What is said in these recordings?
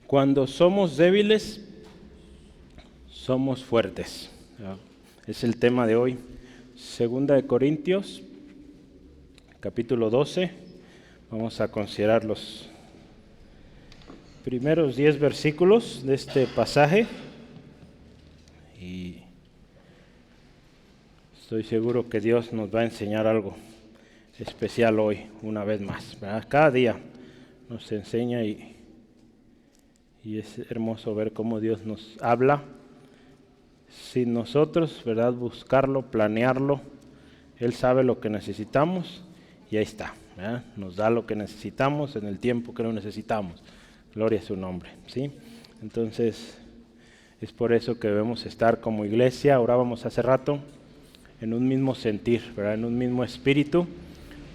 Cuando somos débiles, somos fuertes. Es el tema de hoy. Segunda de Corintios, capítulo 12. Vamos a considerar los primeros 10 versículos de este pasaje. Y estoy seguro que Dios nos va a enseñar algo especial hoy, una vez más, ¿verdad? Cada día nos enseña y es hermoso ver cómo Dios nos habla sin nosotros, ¿verdad? Buscarlo, planearlo. Él sabe lo que necesitamos y ahí está, ¿verdad? Nos da lo que necesitamos en el tiempo que lo necesitamos. Gloria a su nombre, ¿sí? Entonces, es por eso que debemos estar como iglesia, orábamos hace rato, en un mismo sentir, ¿verdad? En un mismo espíritu,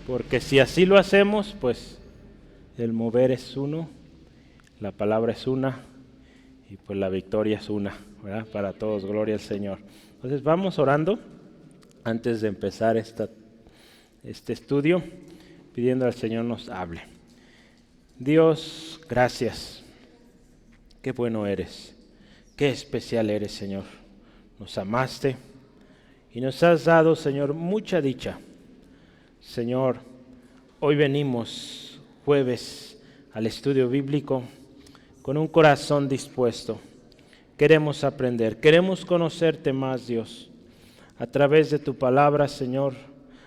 porque si así lo hacemos, pues el mover es uno, la palabra es una y pues la victoria es una, ¿verdad? Para todos, gloria al Señor. Entonces vamos orando antes de empezar este estudio, pidiendo al Señor nos hable. Dios, gracias. Qué bueno eres, qué especial eres, Señor. Nos amaste y nos has dado, Señor, mucha dicha. Señor, hoy venimos jueves al estudio bíblico con un corazón dispuesto. Queremos aprender, queremos conocerte más, Dios. A través de tu palabra, Señor,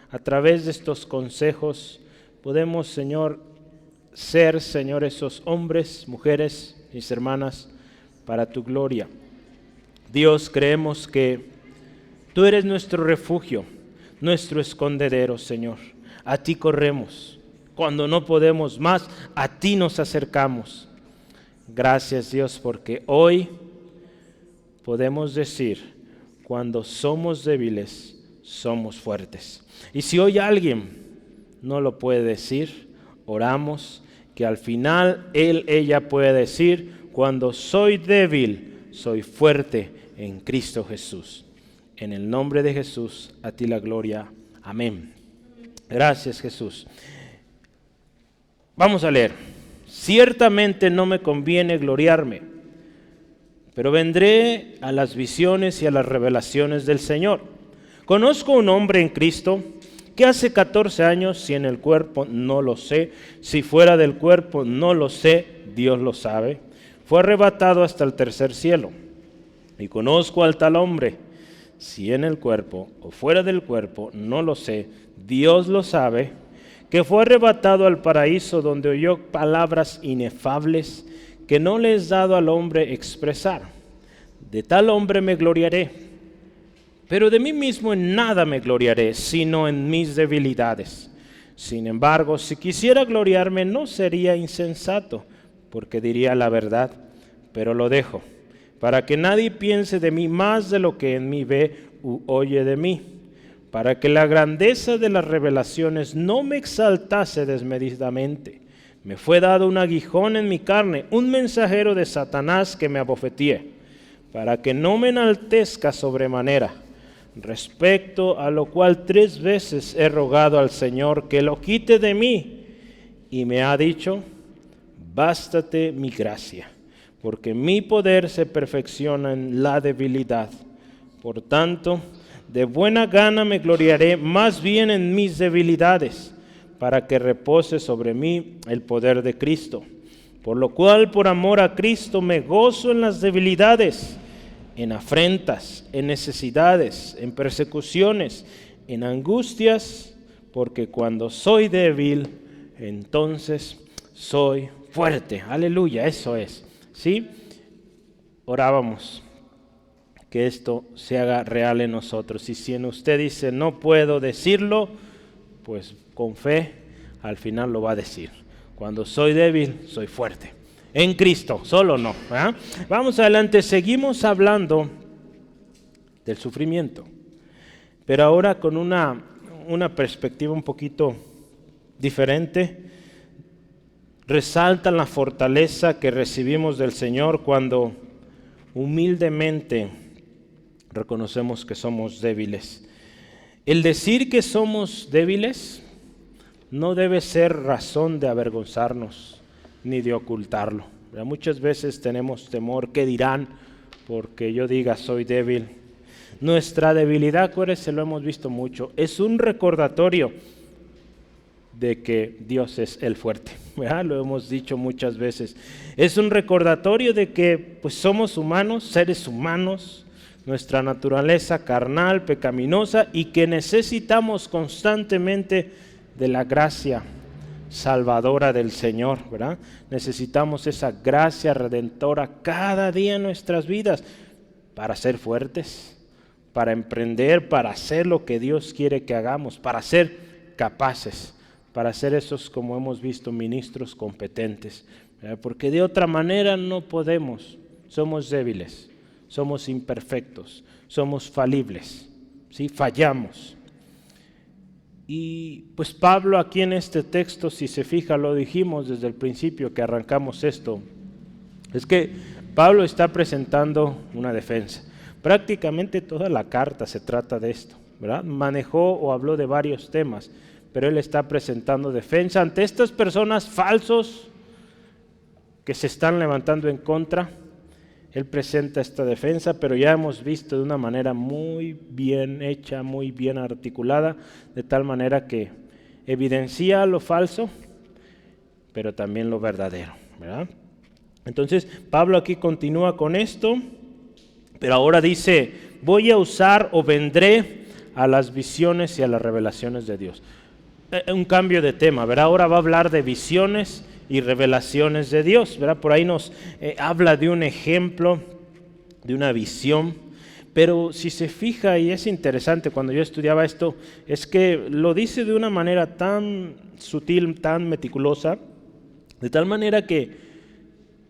a través de estos consejos, podemos, Señor, ser, Señor, esos hombres, mujeres, mis hermanas, para tu gloria. Dios, creemos que tú eres nuestro refugio, nuestro escondedero, Señor. A ti corremos. Cuando no podemos más, a ti nos acercamos. Gracias, Dios, porque hoy podemos decir, cuando somos débiles, somos fuertes. Y si hoy alguien no lo puede decir, oramos que al final ella pueda decir, cuando soy débil, soy fuerte en Cristo Jesús. En el nombre de Jesús, a ti la gloria. Amén. Gracias, Jesús. Vamos a leer. Ciertamente no me conviene gloriarme, pero vendré a las visiones y a las revelaciones del Señor. Conozco un hombre en Cristo que hace 14 años, si en el cuerpo no lo sé, si fuera del cuerpo no lo sé, Dios lo sabe, fue arrebatado hasta el tercer cielo. Y conozco al tal hombre, si en el cuerpo o fuera del cuerpo no lo sé, Dios lo sabe, que fue arrebatado al paraíso donde oyó palabras inefables que no le es dado al hombre expresar. De tal hombre me gloriaré, pero de mí mismo en nada me gloriaré, sino en mis debilidades. Sin embargo, si quisiera gloriarme no sería insensato, porque diría la verdad, pero lo dejo, para que nadie piense de mí más de lo que en mí ve u oye de mí, para que la grandeza de las revelaciones no me exaltase desmedidamente. Me fue dado un aguijón en mi carne, un mensajero de Satanás que me abofetee, para que no me enaltezca sobremanera, respecto a lo cual 3 veces he rogado al Señor que lo quite de mí, y me ha dicho, bástate mi gracia, porque mi poder se perfecciona en la debilidad. Por tanto, de buena gana me gloriaré más bien en mis debilidades, para que repose sobre mí el poder de Cristo. Por lo cual, por amor a Cristo, me gozo en las debilidades, en afrentas, en necesidades, en persecuciones, en angustias, porque cuando soy débil, entonces soy fuerte. Aleluya, eso es. ¿Sí? Orábamos que esto se haga real en nosotros. Y si en usted dice, no puedo decirlo, pues con fe, al final lo va a decir. Cuando soy débil, soy fuerte. En Cristo, solo no. ¿Verdad? Vamos adelante, seguimos hablando del sufrimiento. Pero ahora con una perspectiva un poquito diferente. Resalta la fortaleza que recibimos del Señor cuando humildemente reconocemos que somos débiles. El decir que somos débiles no debe ser razón de avergonzarnos ni de ocultarlo, ¿verdad? Muchas veces tenemos temor, ¿qué dirán? Porque yo diga soy débil. Nuestra debilidad, acuérdense, lo hemos visto mucho, es un recordatorio de que Dios es el fuerte, ¿verdad? Lo hemos dicho muchas veces. Es un recordatorio de que pues somos humanos, seres humanos, nuestra naturaleza carnal, pecaminosa, y que necesitamos constantemente de la gracia salvadora del Señor, ¿verdad? Necesitamos esa gracia redentora cada día en nuestras vidas para ser fuertes, para emprender, para hacer lo que Dios quiere que hagamos, para ser capaces, para ser esos, como hemos visto, ministros competentes, ¿verdad? Porque de otra manera no podemos, somos débiles, somos imperfectos, somos falibles, ¿sí? Fallamos. Y pues Pablo aquí en este texto, si se fija, lo dijimos desde el principio que arrancamos esto, es que Pablo está presentando una defensa. Prácticamente toda la carta se trata de esto, ¿verdad? Manejó o habló de varios temas, pero él está presentando defensa ante estas personas falsos que se están levantando en contra. Él presenta esta defensa, pero ya hemos visto de una manera muy bien hecha, muy bien articulada, de tal manera que evidencia lo falso, pero también lo verdadero, ¿verdad? Entonces, Pablo aquí continúa con esto, pero ahora dice, voy a usar o vendré a las visiones y a las revelaciones de Dios. Un cambio de tema, ¿verdad? Ahora va a hablar de visiones y revelaciones de Dios, ¿verdad? Por ahí nos habla de un ejemplo, de una visión, pero si se fija, y es interesante cuando yo estudiaba esto, es que lo dice de una manera tan sutil, tan meticulosa, de tal manera que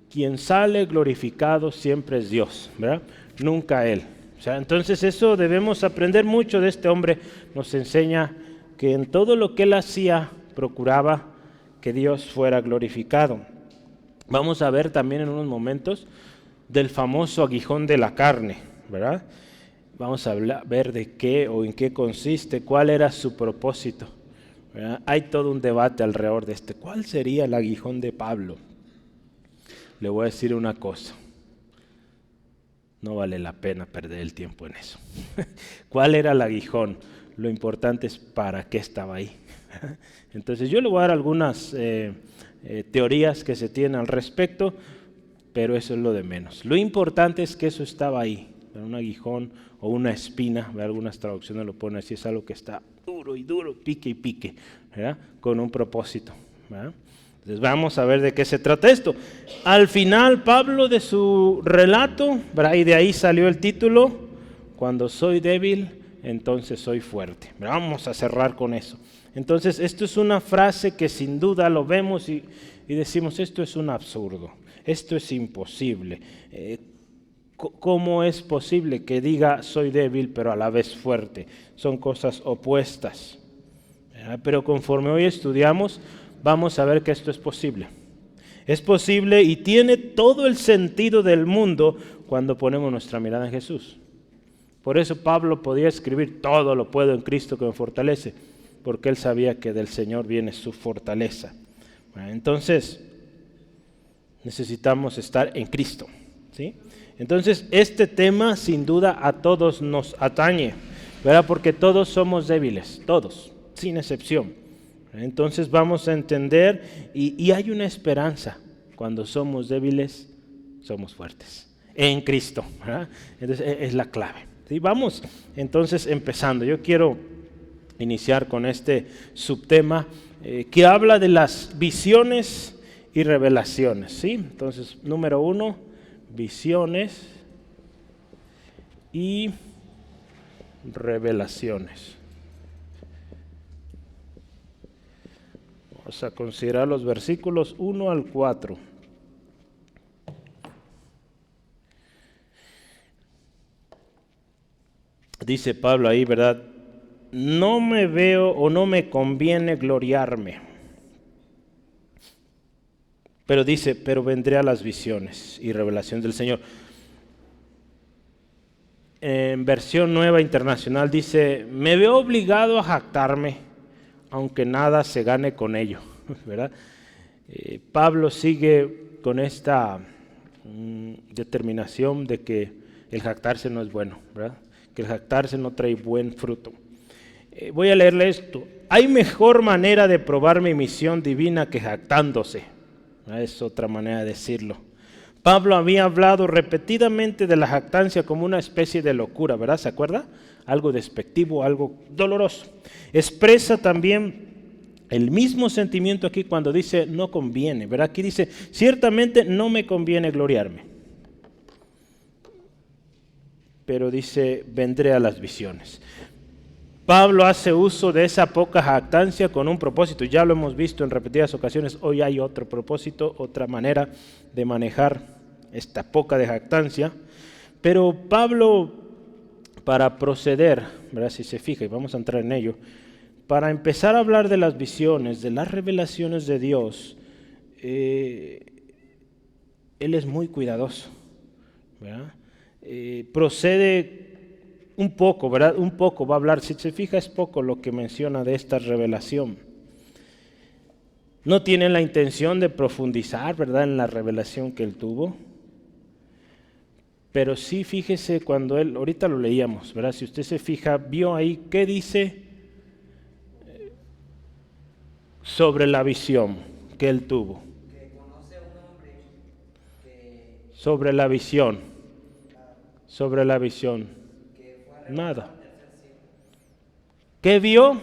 quien sale glorificado siempre es Dios, ¿verdad? Nunca Él. O sea, entonces eso debemos aprender mucho de este hombre, nos enseña que en todo lo que él hacía procuraba que Dios fuera glorificado. Vamos a ver también en unos momentos del famoso aguijón de la carne, ¿verdad? Vamos a ver de qué o en qué consiste, cuál era su propósito, ¿verdad? Hay todo un debate alrededor de este. ¿Cuál sería el aguijón de Pablo? Le voy a decir una cosa. No vale la pena perder el tiempo en eso. ¿Cuál era el aguijón? Lo importante es para qué estaba ahí. Entonces yo le voy a dar algunas teorías que se tienen al respecto, pero eso es lo de menos. Lo importante es que eso estaba ahí, un aguijón o una espina, algunas traducciones lo ponen así, es algo que está duro y duro, pique y pique, ¿verdad? Con un propósito, ¿verdad? Entonces vamos a ver de qué se trata esto. Al final Pablo de su relato, ¿verdad? Y de ahí salió el título, cuando soy débil, entonces soy fuerte. Vamos a cerrar con eso. Entonces, esto es una frase que sin duda lo vemos y decimos, esto es un absurdo, esto es imposible. ¿Cómo es posible que diga soy débil pero a la vez fuerte? Son cosas opuestas. Pero conforme hoy estudiamos, vamos a ver que esto es posible. Es posible y tiene todo el sentido del mundo cuando ponemos nuestra mirada en Jesús. Por eso Pablo podía escribir, todo lo puedo en Cristo que me fortalece, porque él sabía que del Señor viene su fortaleza. Entonces, necesitamos estar en Cristo, ¿sí? Entonces, este tema sin duda a todos nos atañe, ¿verdad? Porque todos somos débiles, todos, sin excepción. Entonces vamos a entender y hay una esperanza. Cuando somos débiles, somos fuertes en Cristo, ¿verdad? Entonces es la clave. ¿Sí? Vamos entonces empezando. Yo quiero iniciar con este subtema que habla de las visiones y revelaciones. ¿Sí? Entonces, número 1, visiones y revelaciones. Vamos a considerar los versículos 1 al 4. Dice Pablo ahí, ¿verdad? No me veo o no me conviene gloriarme. Pero dice, pero vendré a las visiones y revelaciones del Señor. En versión nueva internacional dice, me veo obligado a jactarme, aunque nada se gane con ello, ¿verdad? Pablo sigue con esta determinación de que el jactarse no es bueno, ¿verdad? Que el jactarse no trae buen fruto. Voy a leerle esto. Hay mejor manera de probar mi misión divina que jactándose. Es otra manera de decirlo. Pablo había hablado repetidamente de la jactancia como una especie de locura, ¿verdad? ¿Se acuerda? Algo despectivo, algo doloroso. Expresa también el mismo sentimiento aquí cuando dice no conviene, ¿verdad? Aquí dice, ciertamente no me conviene gloriarme. Pero dice, vendré a las visiones. Pablo hace uso de esa poca jactancia con un propósito. Ya lo hemos visto en repetidas ocasiones. Hoy hay otro propósito, otra manera de manejar esta poca de jactancia. Pero Pablo, para proceder, ¿verdad? Si se fija, y vamos a entrar en ello, para empezar a hablar de las visiones, de las revelaciones de Dios, él es muy cuidadoso, ¿verdad? Procede un poco, ¿verdad? Un poco va a hablar, si se fija es poco lo que menciona de esta revelación. No tiene la intención de profundizar, ¿verdad? En la revelación que él tuvo. Pero sí fíjese cuando él, ahorita lo leíamos, ¿verdad? Si usted se fija, vio ahí, ¿qué dice sobre la visión que él tuvo? Que conoce a un hombre que... Sobre la visión. Sobre la visión. que fue Nada. al tercer cielo. ¿Qué vio?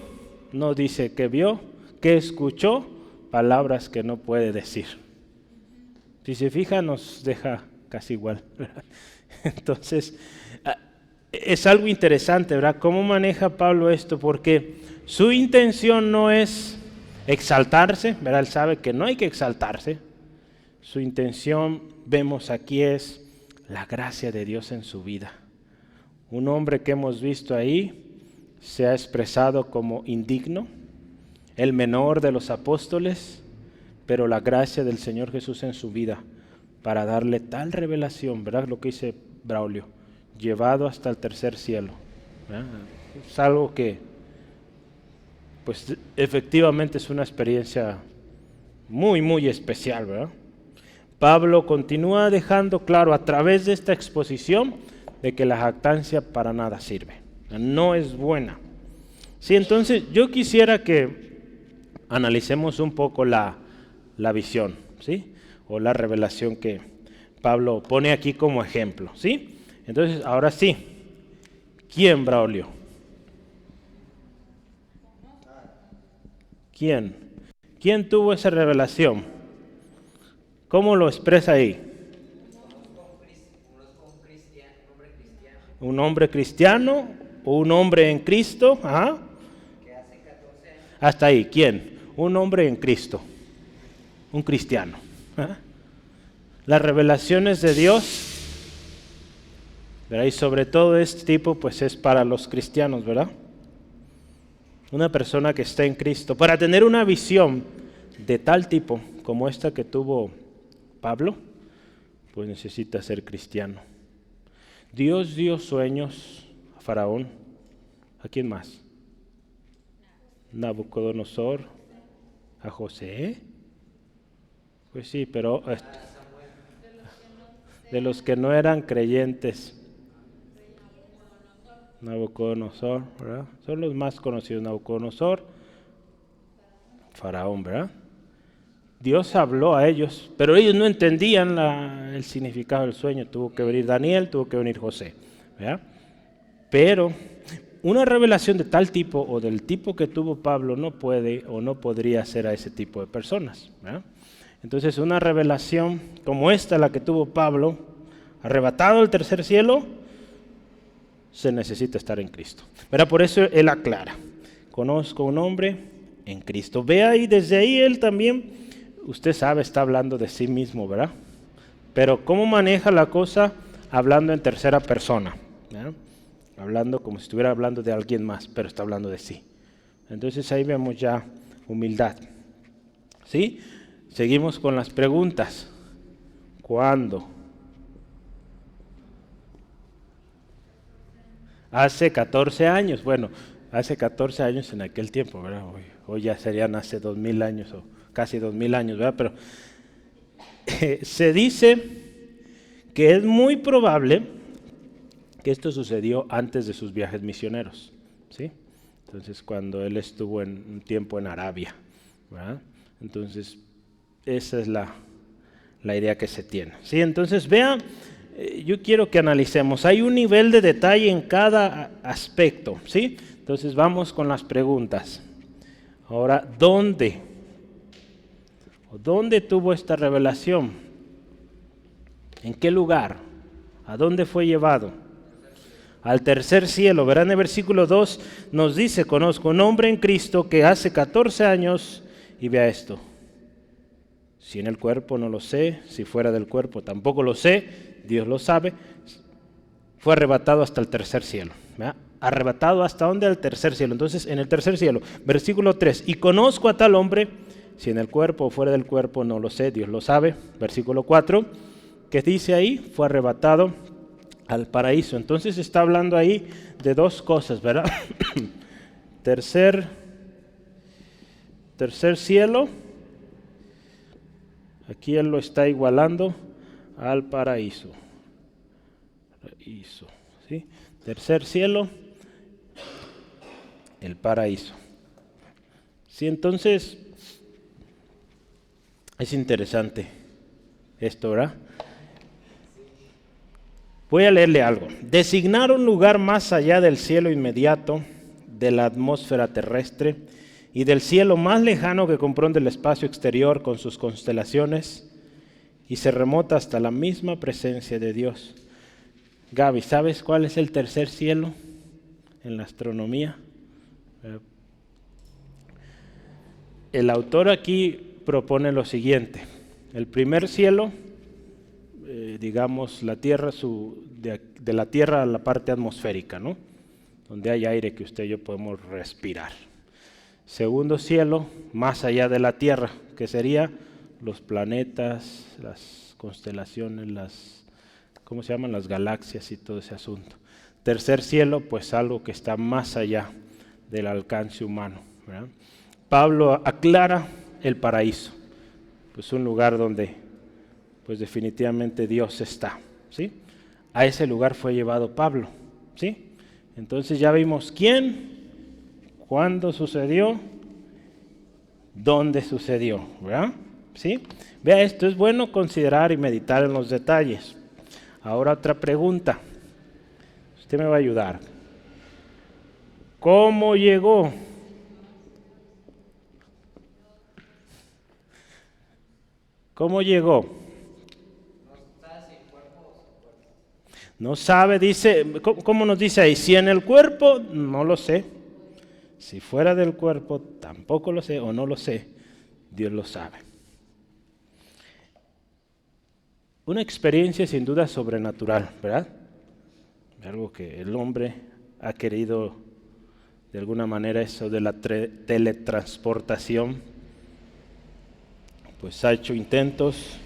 No dice qué vio. ¿Qué escuchó? Palabras que no puede decir. Si se fija, nos deja casi igual. Entonces, es algo interesante, ¿verdad? ¿Cómo maneja Pablo esto? Porque su intención no es exaltarse, ¿verdad? Él sabe que no hay que exaltarse. Su intención, vemos aquí, es la gracia de Dios en su vida. Un hombre que hemos visto ahí se ha expresado como indigno, el menor de los apóstoles, pero la gracia del Señor Jesús en su vida para darle tal revelación, ¿verdad? Lo que dice Braulio, llevado hasta el tercer cielo, ¿verdad? Es algo que, pues efectivamente es una experiencia muy, muy especial, ¿verdad? Pablo continúa dejando claro a través de esta exposición de que la jactancia para nada sirve, no es buena. Sí, entonces yo quisiera que analicemos un poco la visión, ¿sí? O la revelación que Pablo pone aquí como ejemplo, ¿sí? Entonces, ahora sí, ¿quién, Braulio? ¿Quién? ¿Quién tuvo esa revelación? ¿Cómo lo expresa ahí? ¿Un hombre cristiano o un hombre en Cristo? Ajá. Hasta ahí, ¿quién? Un hombre en Cristo, un cristiano. ¿Ah? Las revelaciones de Dios, ¿verdad? Y sobre todo este tipo, pues es para los cristianos, ¿verdad? Una persona que está en Cristo. Para tener una visión de tal tipo como esta que tuvo Pablo, pues necesita ser cristiano. Dios dio sueños a Faraón. ¿A quién más? Nabucodonosor, a José. Pues sí, pero de los que no eran creyentes. Nabucodonosor, ¿verdad? Son los más conocidos. Nabucodonosor, Faraón, ¿verdad? Dios habló a ellos, pero ellos no entendían el significado del sueño. Tuvo que venir Daniel, tuvo que venir José, ¿verdad? Pero una revelación de tal tipo o del tipo que tuvo Pablo no puede o no podría ser a ese tipo de personas, ¿verdad? Entonces una revelación como esta, la que tuvo Pablo, arrebatado al tercer cielo, se necesita estar en Cristo, ¿verdad? Por eso él aclara, conozco un hombre en Cristo. Ve ahí, desde ahí él también, usted sabe, está hablando de sí mismo, ¿verdad? Pero ¿cómo maneja la cosa? Hablando en tercera persona, ¿verdad? Hablando como si estuviera hablando de alguien más, pero está hablando de sí. Entonces ahí vemos ya humildad. ¿Sí? Seguimos con las preguntas. ¿Cuándo? Hace 14 años. Bueno, hace 14 años en aquel tiempo, ¿verdad? Hoy ya serían hace 2000 años o casi 2000 años, ¿verdad? Pero Se dice que es muy probable que esto sucedió antes de sus viajes misioneros, ¿sí? Entonces, cuando él estuvo un tiempo en Arabia, ¿verdad? Entonces, esa es la idea que se tiene, ¿sí? Entonces, vean, yo quiero que analicemos. Hay un nivel de detalle en cada aspecto, ¿sí? Entonces, vamos con las preguntas. Ahora, ¿dónde tuvo esta revelación? ¿En qué lugar? ¿A dónde fue llevado? Al tercer cielo. Verán, en el versículo 2 nos dice: conozco un hombre en Cristo que hace 14 años, y vea esto, si en el cuerpo no lo sé, si fuera del cuerpo tampoco lo sé, Dios lo sabe, fue arrebatado hasta el tercer cielo. ¿Verdad? ¿Arrebatado hasta dónde? Al tercer cielo. Entonces, en el tercer cielo, versículo 3, y conozco a tal hombre, si en el cuerpo o fuera del cuerpo no lo sé, Dios lo sabe. Versículo 4, ¿qué dice ahí? Fue arrebatado al paraíso. Entonces está hablando ahí de dos cosas, ¿verdad? tercer cielo, aquí él lo está igualando al paraíso. ¿Sí? Tercer cielo, el paraíso. Sí, entonces es interesante esto, ¿verdad? Voy a leerle algo. Designar un lugar más allá del cielo inmediato, de la atmósfera terrestre y del cielo más lejano que comprende el espacio exterior con sus constelaciones y se remota hasta la misma presencia de Dios. Gaby, ¿sabes cuál es el tercer cielo en la astronomía? El autor aquí propone lo siguiente: el primer cielo, digamos la Tierra, de la Tierra a la parte atmosférica, ¿no? Donde hay aire que usted y yo podemos respirar. Segundo cielo, más allá de la Tierra, que sería los planetas, las constelaciones, ¿cómo se llaman? Las galaxias y todo ese asunto. Tercer cielo, pues algo que está más allá del alcance humano, ¿verdad? Pablo aclara el paraíso, pues un lugar donde pues definitivamente Dios está, ¿sí? A ese lugar fue llevado Pablo, ¿sí? Entonces ya vimos quién, cuándo sucedió, dónde sucedió, ¿verdad? ¿Sí? Vea, esto es bueno considerar y meditar en los detalles. Ahora otra pregunta, usted me va a ayudar. ¿Cómo llegó? ¿Cómo llegó? No sabe, dice, ¿cómo nos dice ahí? Si en el cuerpo, no lo sé. Si fuera del cuerpo, tampoco lo sé o no lo sé. Dios lo sabe. Una experiencia sin duda sobrenatural, ¿verdad? Algo que el hombre ha querido, de alguna manera, eso de la teletransportación, pues ha hecho intentos,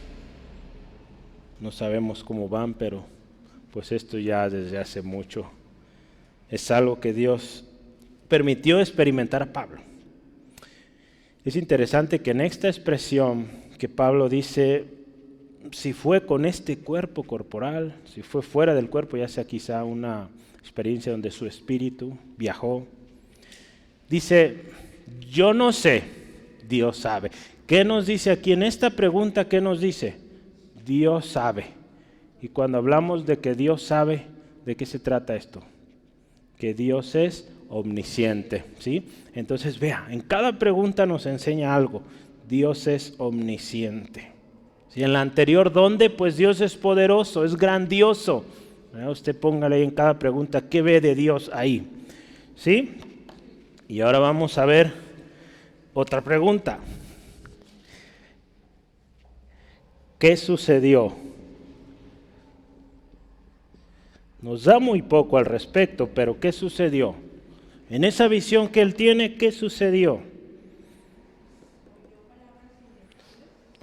no sabemos cómo van, pero pues esto ya desde hace mucho es algo que Dios permitió experimentar a Pablo. Es interesante que en esta expresión que Pablo dice, si fue con este cuerpo corporal, si fue fuera del cuerpo, ya sea quizá una experiencia donde su espíritu viajó, dice, yo no sé, Dios sabe. ¿Qué nos dice aquí en esta pregunta? ¿Qué nos dice? Dios sabe. Y cuando hablamos de que Dios sabe, ¿de qué se trata esto? Que Dios es omnisciente, ¿sí? Entonces, vea, en cada pregunta nos enseña algo. Dios es omnisciente. ¿Sí? En la anterior, ¿dónde? Pues Dios es poderoso, es grandioso. Usted póngale en cada pregunta, ¿qué ve de Dios ahí? ¿Sí? Y ahora vamos a ver otra pregunta. ¿Qué sucedió? Nos da muy poco al respecto, pero ¿qué sucedió? En esa visión que él tiene, ¿qué sucedió?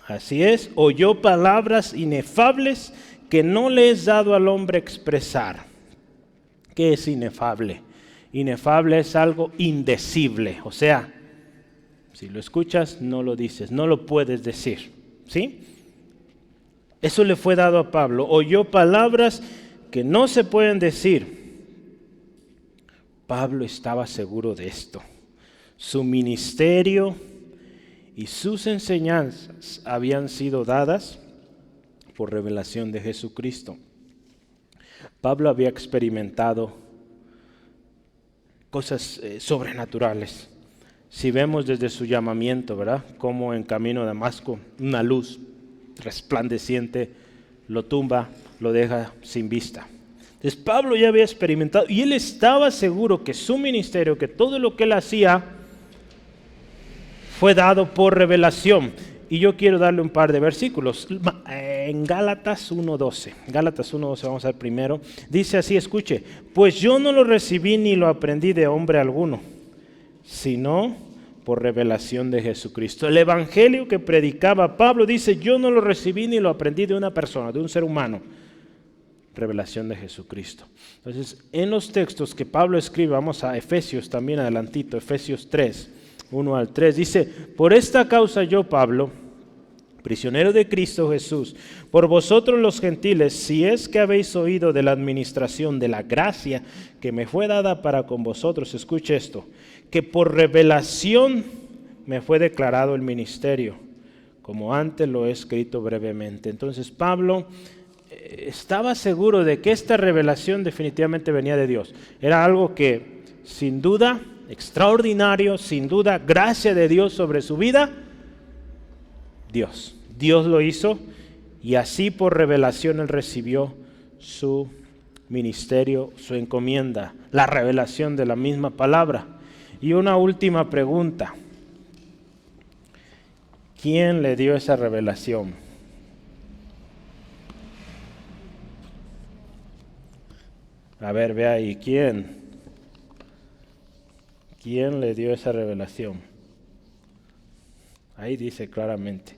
Así es, oyó palabras inefables que no le es dado al hombre expresar. ¿Qué es inefable? Inefable es algo indecible, o sea, si lo escuchas, no lo dices, no lo puedes decir, ¿sí? Eso le fue dado a Pablo. Oyó palabras que no se pueden decir. Pablo estaba seguro de esto. Su ministerio y sus enseñanzas habían sido dadas por revelación de Jesucristo. Pablo había experimentado cosas sobrenaturales. Si vemos desde su llamamiento, ¿verdad? Como en camino a Damasco, una luz resplandeciente lo tumba, lo deja sin vista. Entonces Pablo ya había experimentado y él estaba seguro que su ministerio, que todo lo que él hacía fue dado por revelación. Y yo quiero darle un par de versículos. En Gálatas 1:12. Gálatas 1:12 vamos a ver primero. Dice así, escuche. Pues yo no lo recibí ni lo aprendí de hombre alguno, sino por revelación de Jesucristo. El evangelio que predicaba Pablo, dice, yo no lo recibí ni lo aprendí de una persona, de un ser humano. Revelación de Jesucristo. Entonces, en los textos que Pablo escribe, vamos a Efesios también adelantito, Efesios 3, 1 al 3, dice, por esta causa yo, Pablo, prisionero de Cristo Jesús, por vosotros los gentiles, si es que habéis oído de la administración de la gracia que me fue dada para con vosotros, escuche esto, que por revelación me fue declarado el ministerio, como antes lo he escrito brevemente. Entonces Pablo estaba seguro de que esta revelación definitivamente venía de Dios. Era algo que sin duda, extraordinario, sin duda, gracia de Dios sobre su vida. Dios lo hizo y así por revelación él recibió su ministerio, su encomienda, la revelación de la misma palabra. Y una última pregunta. ¿Quién le dio esa revelación? A ver, ve ahí, ¿quién? ¿Quién le dio esa revelación? Ahí dice claramente,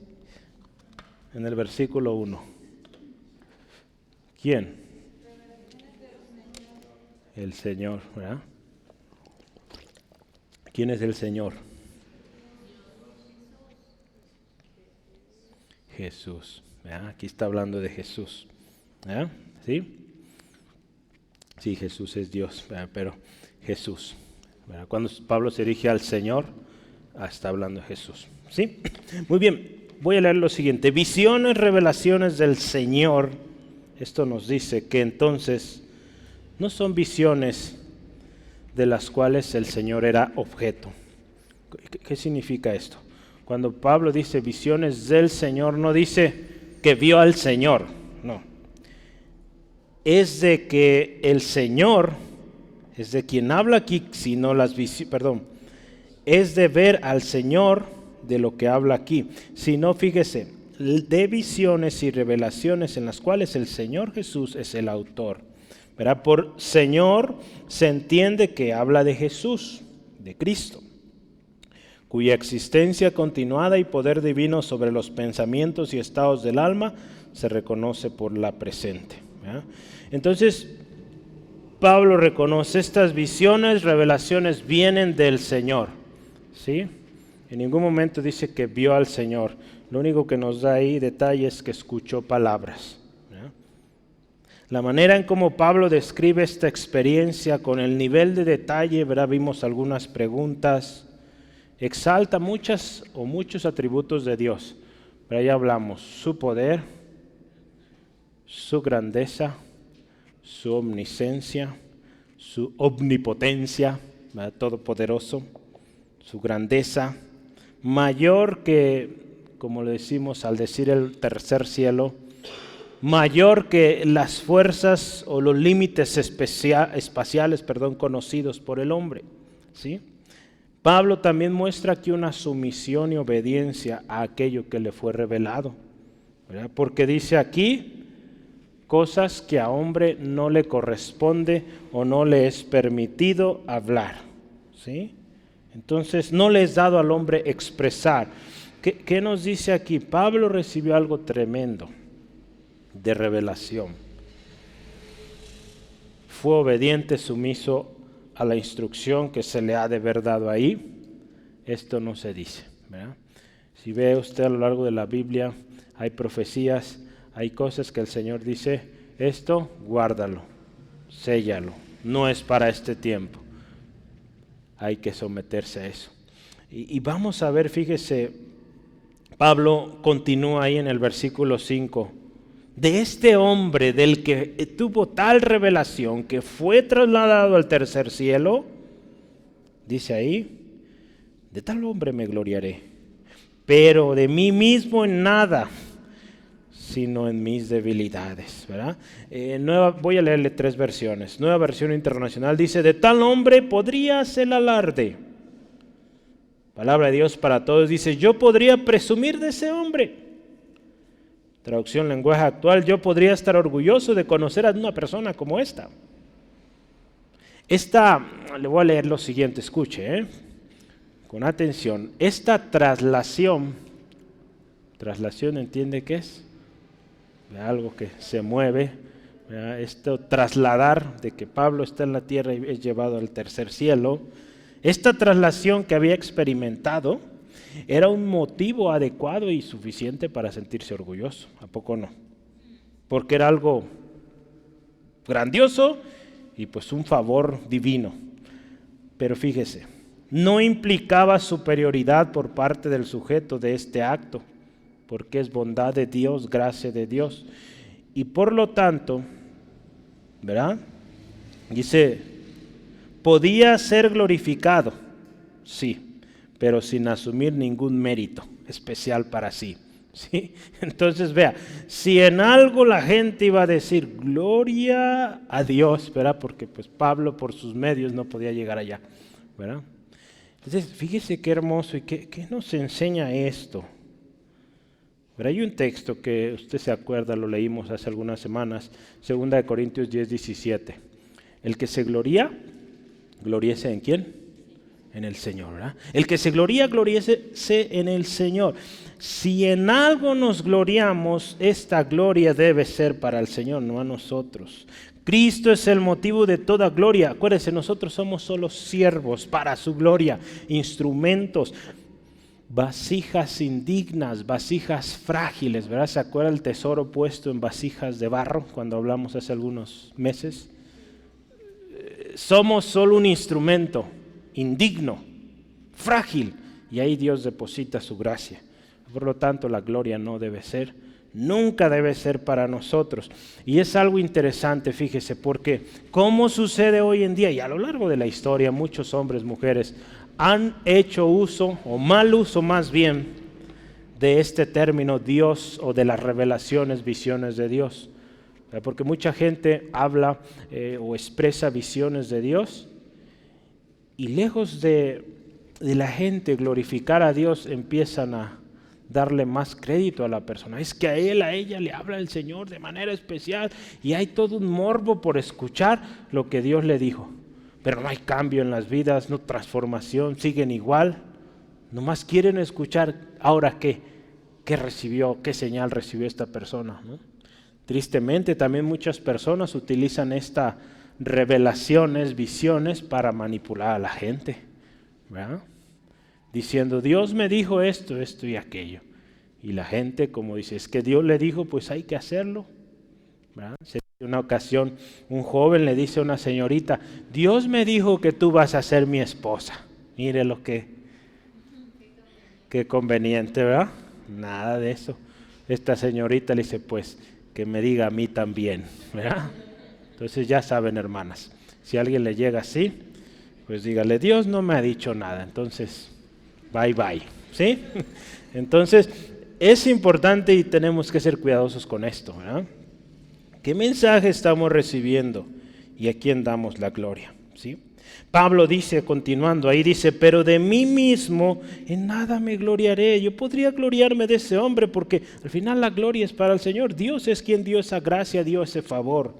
en el versículo 1. ¿Quién? El Señor, ¿verdad? ¿Quién es el Señor? Jesús, ¿verdad? Aquí está hablando de Jesús, ¿verdad? ¿Sí? Sí, Jesús es Dios, ¿verdad? Pero Jesús, ¿verdad? Cuando Pablo se dirige al Señor, está hablando de Jesús, ¿sí? Muy bien, voy a leer lo siguiente. Visiones, revelaciones del Señor. Esto nos dice que entonces no son visiones de las cuales el Señor era objeto. ¿Qué significa esto? Cuando Pablo dice visiones del Señor, no dice que vio al Señor, no. Es de que el Señor, es de quien habla aquí, sino es de ver al Señor de lo que habla aquí. Si no, fíjese, de visiones y revelaciones en las cuales el Señor Jesús es el autor. ¿Verdad? Por Señor se entiende que habla de Jesús, de Cristo, cuya existencia continuada y poder divino sobre los pensamientos y estados del alma se reconoce por la presente. ¿Verdad? Entonces, Pablo reconoce estas visiones, revelaciones vienen del Señor, ¿sí? En ningún momento dice que vio al Señor. Lo único que nos da ahí detalle es que escuchó palabras. ¿Verdad? La manera en cómo Pablo describe esta experiencia con el nivel de detalle, ¿verdad? Vimos algunas preguntas, exalta muchos atributos de Dios. Pero ya hablamos, su poder, su grandeza, su omnisciencia, su omnipotencia, ¿verdad? Todopoderoso, su grandeza, mayor que, como le decimos al decir el tercer cielo, mayor que las fuerzas o los límites espaciales, conocidos por el hombre, ¿sí? Pablo también muestra aquí una sumisión y obediencia a aquello que le fue revelado, ¿verdad? Porque dice aquí cosas que a hombre no le corresponde o no le es permitido hablar, ¿sí? Entonces no le es dado al hombre expresar. ¿Qué nos dice aquí? Pablo recibió algo tremendo de revelación. Fue obediente, sumiso a la instrucción que se le ha de haber dado ahí. Esto no se dice, ¿verdad? Si ve usted a lo largo de la Biblia, hay profecías hay cosas que el Señor dice, esto guárdalo, séllalo, no es para este tiempo. Hay que someterse a eso. Y vamos a ver, fíjese, Pablo continúa ahí en el versículo 5. De este hombre del que tuvo tal revelación que fue trasladado al tercer cielo, dice ahí, de tal hombre me gloriaré, pero de mí mismo en nada, sino en mis debilidades, ¿verdad? Voy a leerle 3 versiones. Nueva versión internacional dice, de tal hombre podría ser alarde. Palabra de Dios para todos dice, yo podría presumir de ese hombre. Traducción lenguaje actual, yo podría estar orgulloso de conocer a una persona como esta. Le voy a leer lo siguiente, escuche, con atención. Esta traslación ¿entiende qué es? Algo que se mueve, ¿verdad? Esto trasladar de que Pablo está en la tierra y es llevado al tercer cielo. Esta traslación que había experimentado era un motivo adecuado y suficiente para sentirse orgulloso, ¿a poco no? Porque era algo grandioso y pues un favor divino. Pero fíjese, no implicaba superioridad por parte del sujeto de este acto, porque es bondad de Dios, gracia de Dios. Y por lo tanto, ¿verdad? Dice, podía ser glorificado, sí, pero sin asumir ningún mérito especial para sí. ¿Sí? Entonces vea, si en algo la gente iba a decir gloria a Dios, ¿verdad? Porque pues Pablo por sus medios no podía llegar allá, ¿verdad? Entonces fíjese qué hermoso y qué nos enseña esto. Pero hay un texto que usted se acuerda, lo leímos hace algunas semanas, 2 Corintios 10:17. El que se gloría, gloríese en ¿quién? En el Señor, ¿verdad? El que se gloría, gloríese en el Señor. Si en algo nos gloriamos, esta gloria debe ser para el Señor, no a nosotros. Cristo es el motivo de toda gloria. Acuérdense, nosotros somos solo siervos para su gloria, instrumentos, vasijas indignas, vasijas frágiles, ¿verdad? ¿Se acuerda el tesoro puesto en vasijas de barro cuando hablamos hace algunos meses? Somos solo un instrumento indigno, frágil, y ahí Dios deposita su gracia. Por lo tanto, la gloria no debe ser, nunca debe ser para nosotros. Y es algo interesante, fíjese, porque como sucede hoy en día y a lo largo de la historia, muchos hombres, mujeres, han hecho uso, o mal uso más bien, de este término Dios o de las revelaciones, visiones de Dios. Porque mucha gente habla o expresa visiones de Dios y lejos de la gente glorificar a Dios, empiezan a darle más crédito a la persona. Es que a él, a ella le habla el Señor de manera especial y hay todo un morbo por escuchar lo que Dios le dijo. Pero no hay cambio en las vidas, no transformación, siguen igual. Nomás quieren escuchar, ahora qué recibió, qué señal recibió esta persona, ¿no? Tristemente también muchas personas utilizan estas revelaciones, visiones para manipular a la gente, ¿verdad? Diciendo, Dios me dijo esto, esto y aquello. Y la gente, como dice, es que Dios le dijo, pues hay que hacerlo, ¿verdad? En una ocasión, un joven le dice a una señorita, Dios me dijo que tú vas a ser mi esposa. Mire lo que conveniente, ¿verdad? Nada de eso. Esta señorita le dice, pues, que me diga a mí también, ¿verdad? Entonces ya saben, hermanas, si alguien le llega así, pues dígale, Dios no me ha dicho nada, entonces, bye bye, ¿sí? Entonces, es importante y tenemos que ser cuidadosos con esto, ¿verdad? ¿Qué mensaje estamos recibiendo y a quién damos la gloria? ¿Sí? Pablo dice, continuando ahí, dice, pero de mí mismo en nada me gloriaré. Yo podría gloriarme de ese hombre porque al final la gloria es para el Señor. Dios es quien dio esa gracia, dio ese favor.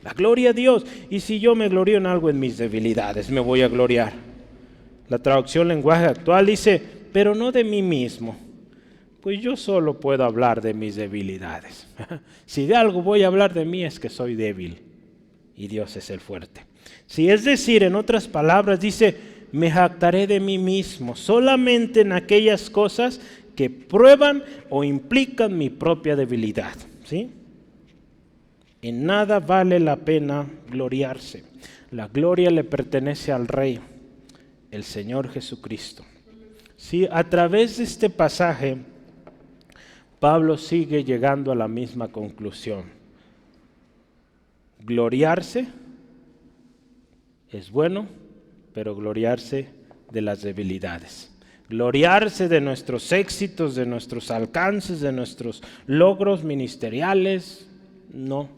La gloria a Dios. Y si yo me glorio en algo en mis debilidades, me voy a gloriar. La traducción lenguaje actual dice, pero no de mí mismo. Pues yo solo puedo hablar de mis debilidades. Si de algo voy a hablar de mí es que soy débil y Dios es el fuerte. Si es decir, en otras palabras, dice, me jactaré de mí mismo solamente en aquellas cosas que prueban o implican mi propia debilidad. ¿sí? En nada vale la pena gloriarse. La gloria le pertenece al Rey, el Señor Jesucristo. Sí, a través de este pasaje, Pablo sigue llegando a la misma conclusión. Gloriarse es bueno, pero gloriarse de las debilidades. Gloriarse de nuestros éxitos, de nuestros alcances, de nuestros logros ministeriales, no,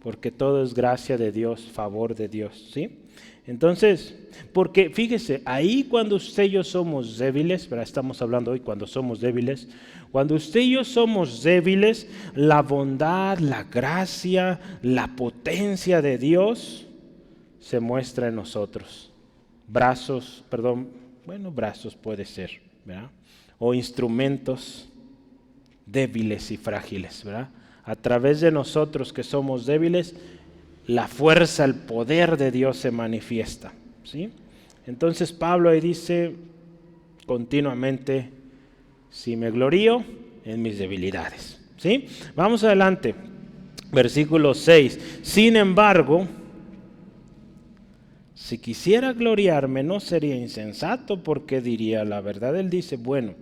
porque todo es gracia de Dios, favor de Dios, ¿sí? Entonces, porque fíjese, ahí cuando usted y yo somos débiles, ¿verdad? Estamos hablando hoy cuando somos débiles, cuando usted y yo somos débiles, la bondad, la gracia, la potencia de Dios se muestra en nosotros. Brazos puede ser, ¿verdad? O instrumentos débiles y frágiles, ¿verdad? A través de nosotros que somos débiles, la fuerza, el poder de Dios se manifiesta, ¿sí? Entonces Pablo ahí dice continuamente, si me glorío en mis debilidades, ¿sí? Vamos adelante, versículo 6. Sin embargo, si quisiera gloriarme no sería insensato, porque diría la verdad. Él dice, bueno,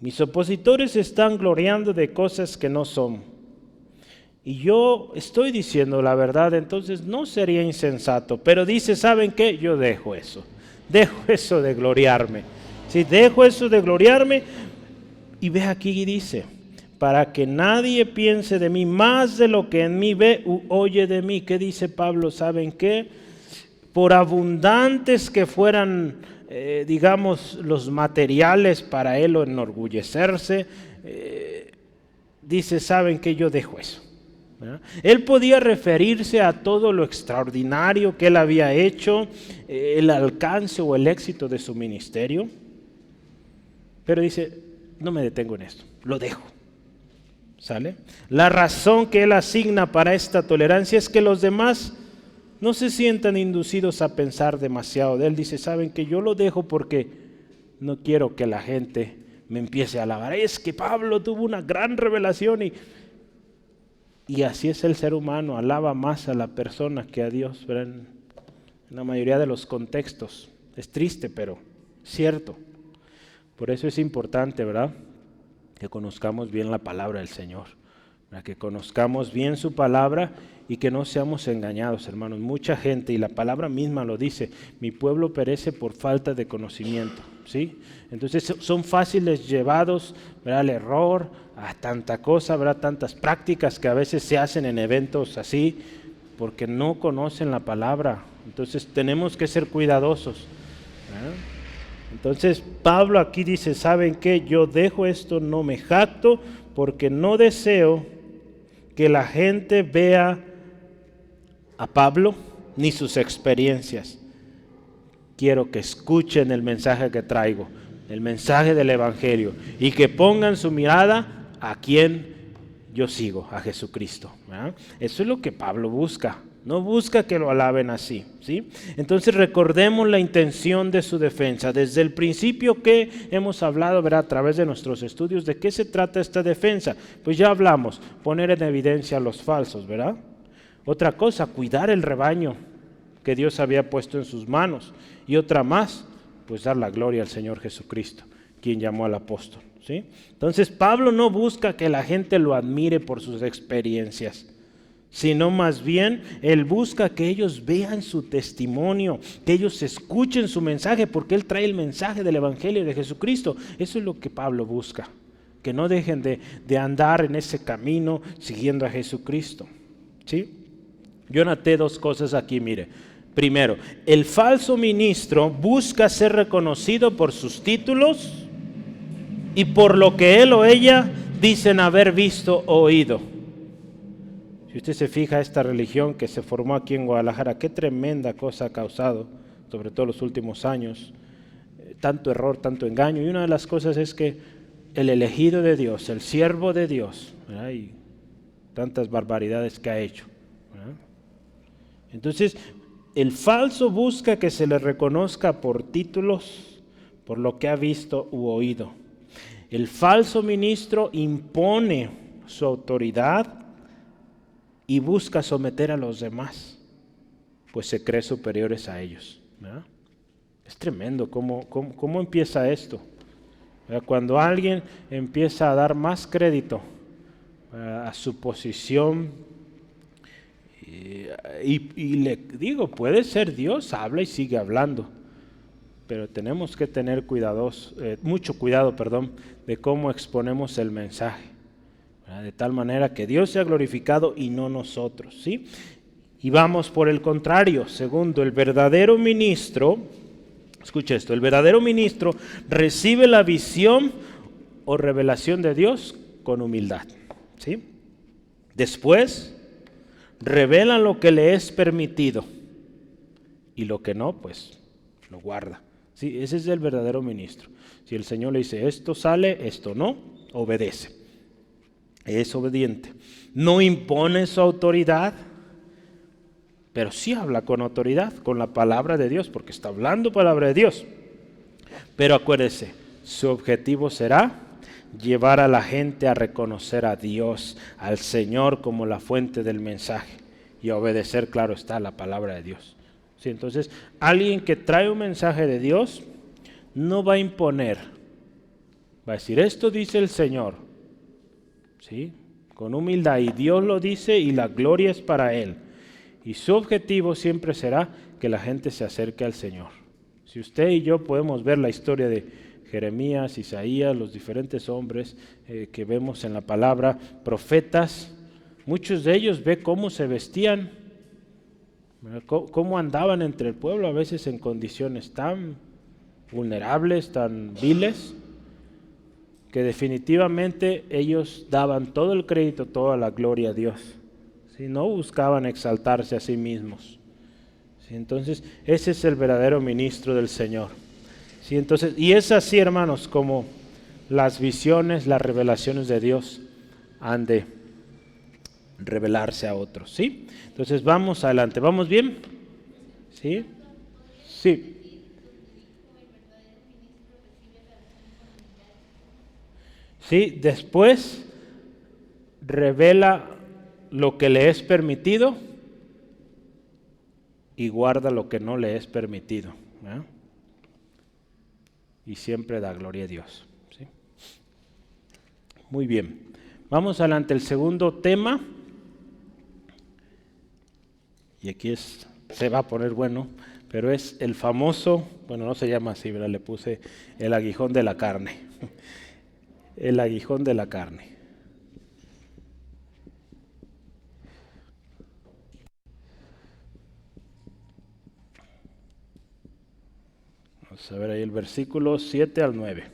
mis opositores están gloriando de cosas que no son. Y yo estoy diciendo la verdad, entonces no sería insensato. Pero dice, ¿saben qué? Yo dejo eso de gloriarme. Si dejo eso de gloriarme, y ve aquí y dice, para que nadie piense de mí más de lo que en mí ve u oye de mí. ¿Qué dice Pablo? ¿Saben qué? Por abundantes que fueran, los materiales para él enorgullecerse, dice, ¿saben qué? Yo dejo eso. ¿Verdad? Él podía referirse a todo lo extraordinario que él había hecho, el alcance o el éxito de su ministerio, pero dice, no me detengo en esto, lo dejo. ¿Sale? La razón que él asigna para esta tolerancia es que los demás no se sientan inducidos a pensar demasiado de él. Dice, ¿saben que yo lo dejo porque no quiero que la gente me empiece a alabar? Es que Pablo tuvo una gran revelación y así es el ser humano, alaba más a la persona que a Dios, ¿verdad? En la mayoría de los contextos. Es triste, pero cierto. Por eso es importante, ¿verdad?, que conozcamos bien la palabra del Señor, para que conozcamos bien su palabra y que no seamos engañados, hermanos. Mucha gente, y la palabra misma lo dice, mi pueblo perece por falta de conocimiento, ¿sí? Entonces son fáciles llevados, ¿verdad?, al error, a tanta cosa, ¿verdad?, tantas prácticas que a veces se hacen en eventos así, porque no conocen la palabra. Entonces tenemos que ser cuidadosos, ¿verdad? Entonces Pablo aquí dice, ¿saben qué? Yo dejo esto, no me jacto, porque no deseo que la gente vea a Pablo ni sus experiencias. Quiero que escuchen el mensaje que traigo, el mensaje del Evangelio, y que pongan su mirada a quien yo sigo, a Jesucristo, ¿verdad? Eso es lo que Pablo busca. No busca que lo alaben así, ¿sí? Entonces recordemos la intención de su defensa. Desde el principio que hemos hablado, ¿verdad?, a través de nuestros estudios, ¿de qué se trata esta defensa? Pues ya hablamos, poner en evidencia a los falsos, ¿verdad? Otra cosa, cuidar el rebaño que Dios había puesto en sus manos. Y otra más, pues dar la gloria al Señor Jesucristo, quien llamó al apóstol, ¿sí? Entonces Pablo no busca que la gente lo admire por sus experiencias, sino más bien él busca que ellos vean su testimonio, que ellos escuchen su mensaje, porque él trae el mensaje del Evangelio de Jesucristo. Eso es lo que Pablo busca, que no dejen de andar en ese camino siguiendo a Jesucristo, ¿sí? Yo noté dos cosas aquí, mire. Primero, el falso ministro busca ser reconocido por sus títulos y por lo que él o ella dicen haber visto o oído. Si usted se fija, esta religión que se formó aquí en Guadalajara, qué tremenda cosa ha causado, sobre todo los últimos años, tanto error, tanto engaño. Y una de las cosas es que el elegido de Dios, el siervo de Dios, ¿verdad?, y tantas barbaridades que ha hecho, ¿verdad? Entonces, el falso busca que se le reconozca por títulos, por lo que ha visto u oído. El falso ministro impone su autoridad y busca someter a los demás, pues se cree superiores a ellos, ¿verdad? Es tremendo cómo empieza esto. Cuando alguien empieza a dar más crédito a su posición, y le digo, puede ser Dios, habla y sigue hablando, pero tenemos que tener mucho cuidado, de cómo exponemos el mensaje, ¿verdad? De tal manera que Dios sea glorificado y no nosotros, ¿sí? Y vamos por el contrario. Segundo, el verdadero ministro, escucha esto, el verdadero ministro recibe la visión o revelación de Dios con humildad, ¿sí? Después, revela lo que le es permitido y lo que no, pues lo guarda, ¿sí? Ese es el verdadero ministro. Si el Señor le dice esto sale, esto no, obedece, es obediente. No impone su autoridad, pero sí habla con autoridad, con la palabra de Dios, porque está hablando palabra de Dios. Pero acuérdese, su objetivo será llevar a la gente a reconocer a Dios, al Señor como la fuente del mensaje y a obedecer, claro está, la palabra de Dios. ¿Sí? Entonces, alguien que trae un mensaje de Dios no va a imponer, va a decir, esto dice el Señor, ¿sí? Con humildad, y Dios lo dice y la gloria es para Él. Y su objetivo siempre será que la gente se acerque al Señor. Si usted y yo podemos ver la historia de Jeremías, Isaías, los diferentes hombres que vemos en la palabra, profetas, muchos de ellos ve cómo se vestían, cómo andaban entre el pueblo, a veces en condiciones tan vulnerables, tan viles, que definitivamente ellos daban todo el crédito, toda la gloria a Dios. ¿Sí? No buscaban exaltarse a sí mismos. ¿Sí? Entonces, ese es el verdadero ministro del Señor. ¿Sí? Entonces, y es así, hermanos, como las visiones, las revelaciones de Dios han de revelarse a otros. ¿Sí? Entonces, vamos adelante. ¿Vamos bien? ¿Sí? Sí. Sí, después revela lo que le es permitido y guarda lo que no le es permitido, ¿eh? Y siempre da gloria a Dios, ¿sí? Muy bien, vamos adelante. El segundo tema, y aquí se va a poner bueno, pero es el famoso, bueno, no se llama así, ¿verdad? Le puse el aguijón de la carne. El aguijón de la carne. Vamos a ver ahí el versículo 7 al 9.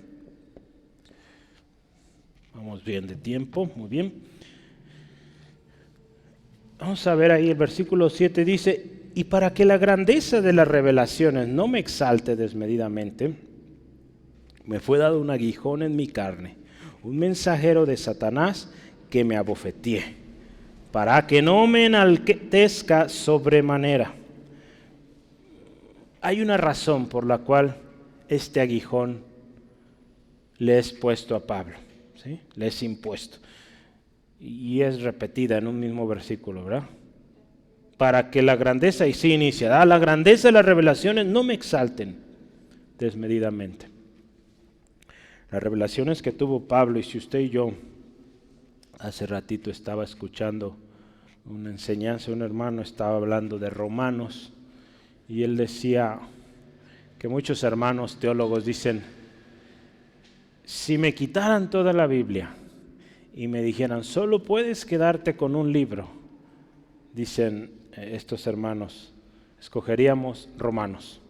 Vamos bien de tiempo, muy bien. Vamos a ver ahí el versículo 7 dice, y para que la grandeza de las revelaciones no me exalte desmedidamente, me fue dado un aguijón en mi carne, un mensajero de Satanás que me abofeteé, para que no me enaltezca sobremanera. Hay una razón por la cual este aguijón le es puesto a Pablo, ¿sí? Le es impuesto. Y es repetida en un mismo versículo, ¿verdad? Para que la grandeza, y sí inicia, la grandeza de las revelaciones no me exalten desmedidamente. Las revelaciones que tuvo Pablo, y si usted y yo hace ratito estaba escuchando una enseñanza, un hermano estaba hablando de Romanos, y él decía que muchos hermanos teólogos dicen, si me quitaran toda la Biblia y me dijeran, solo puedes quedarte con un libro, dicen estos hermanos, escogeríamos Romanos,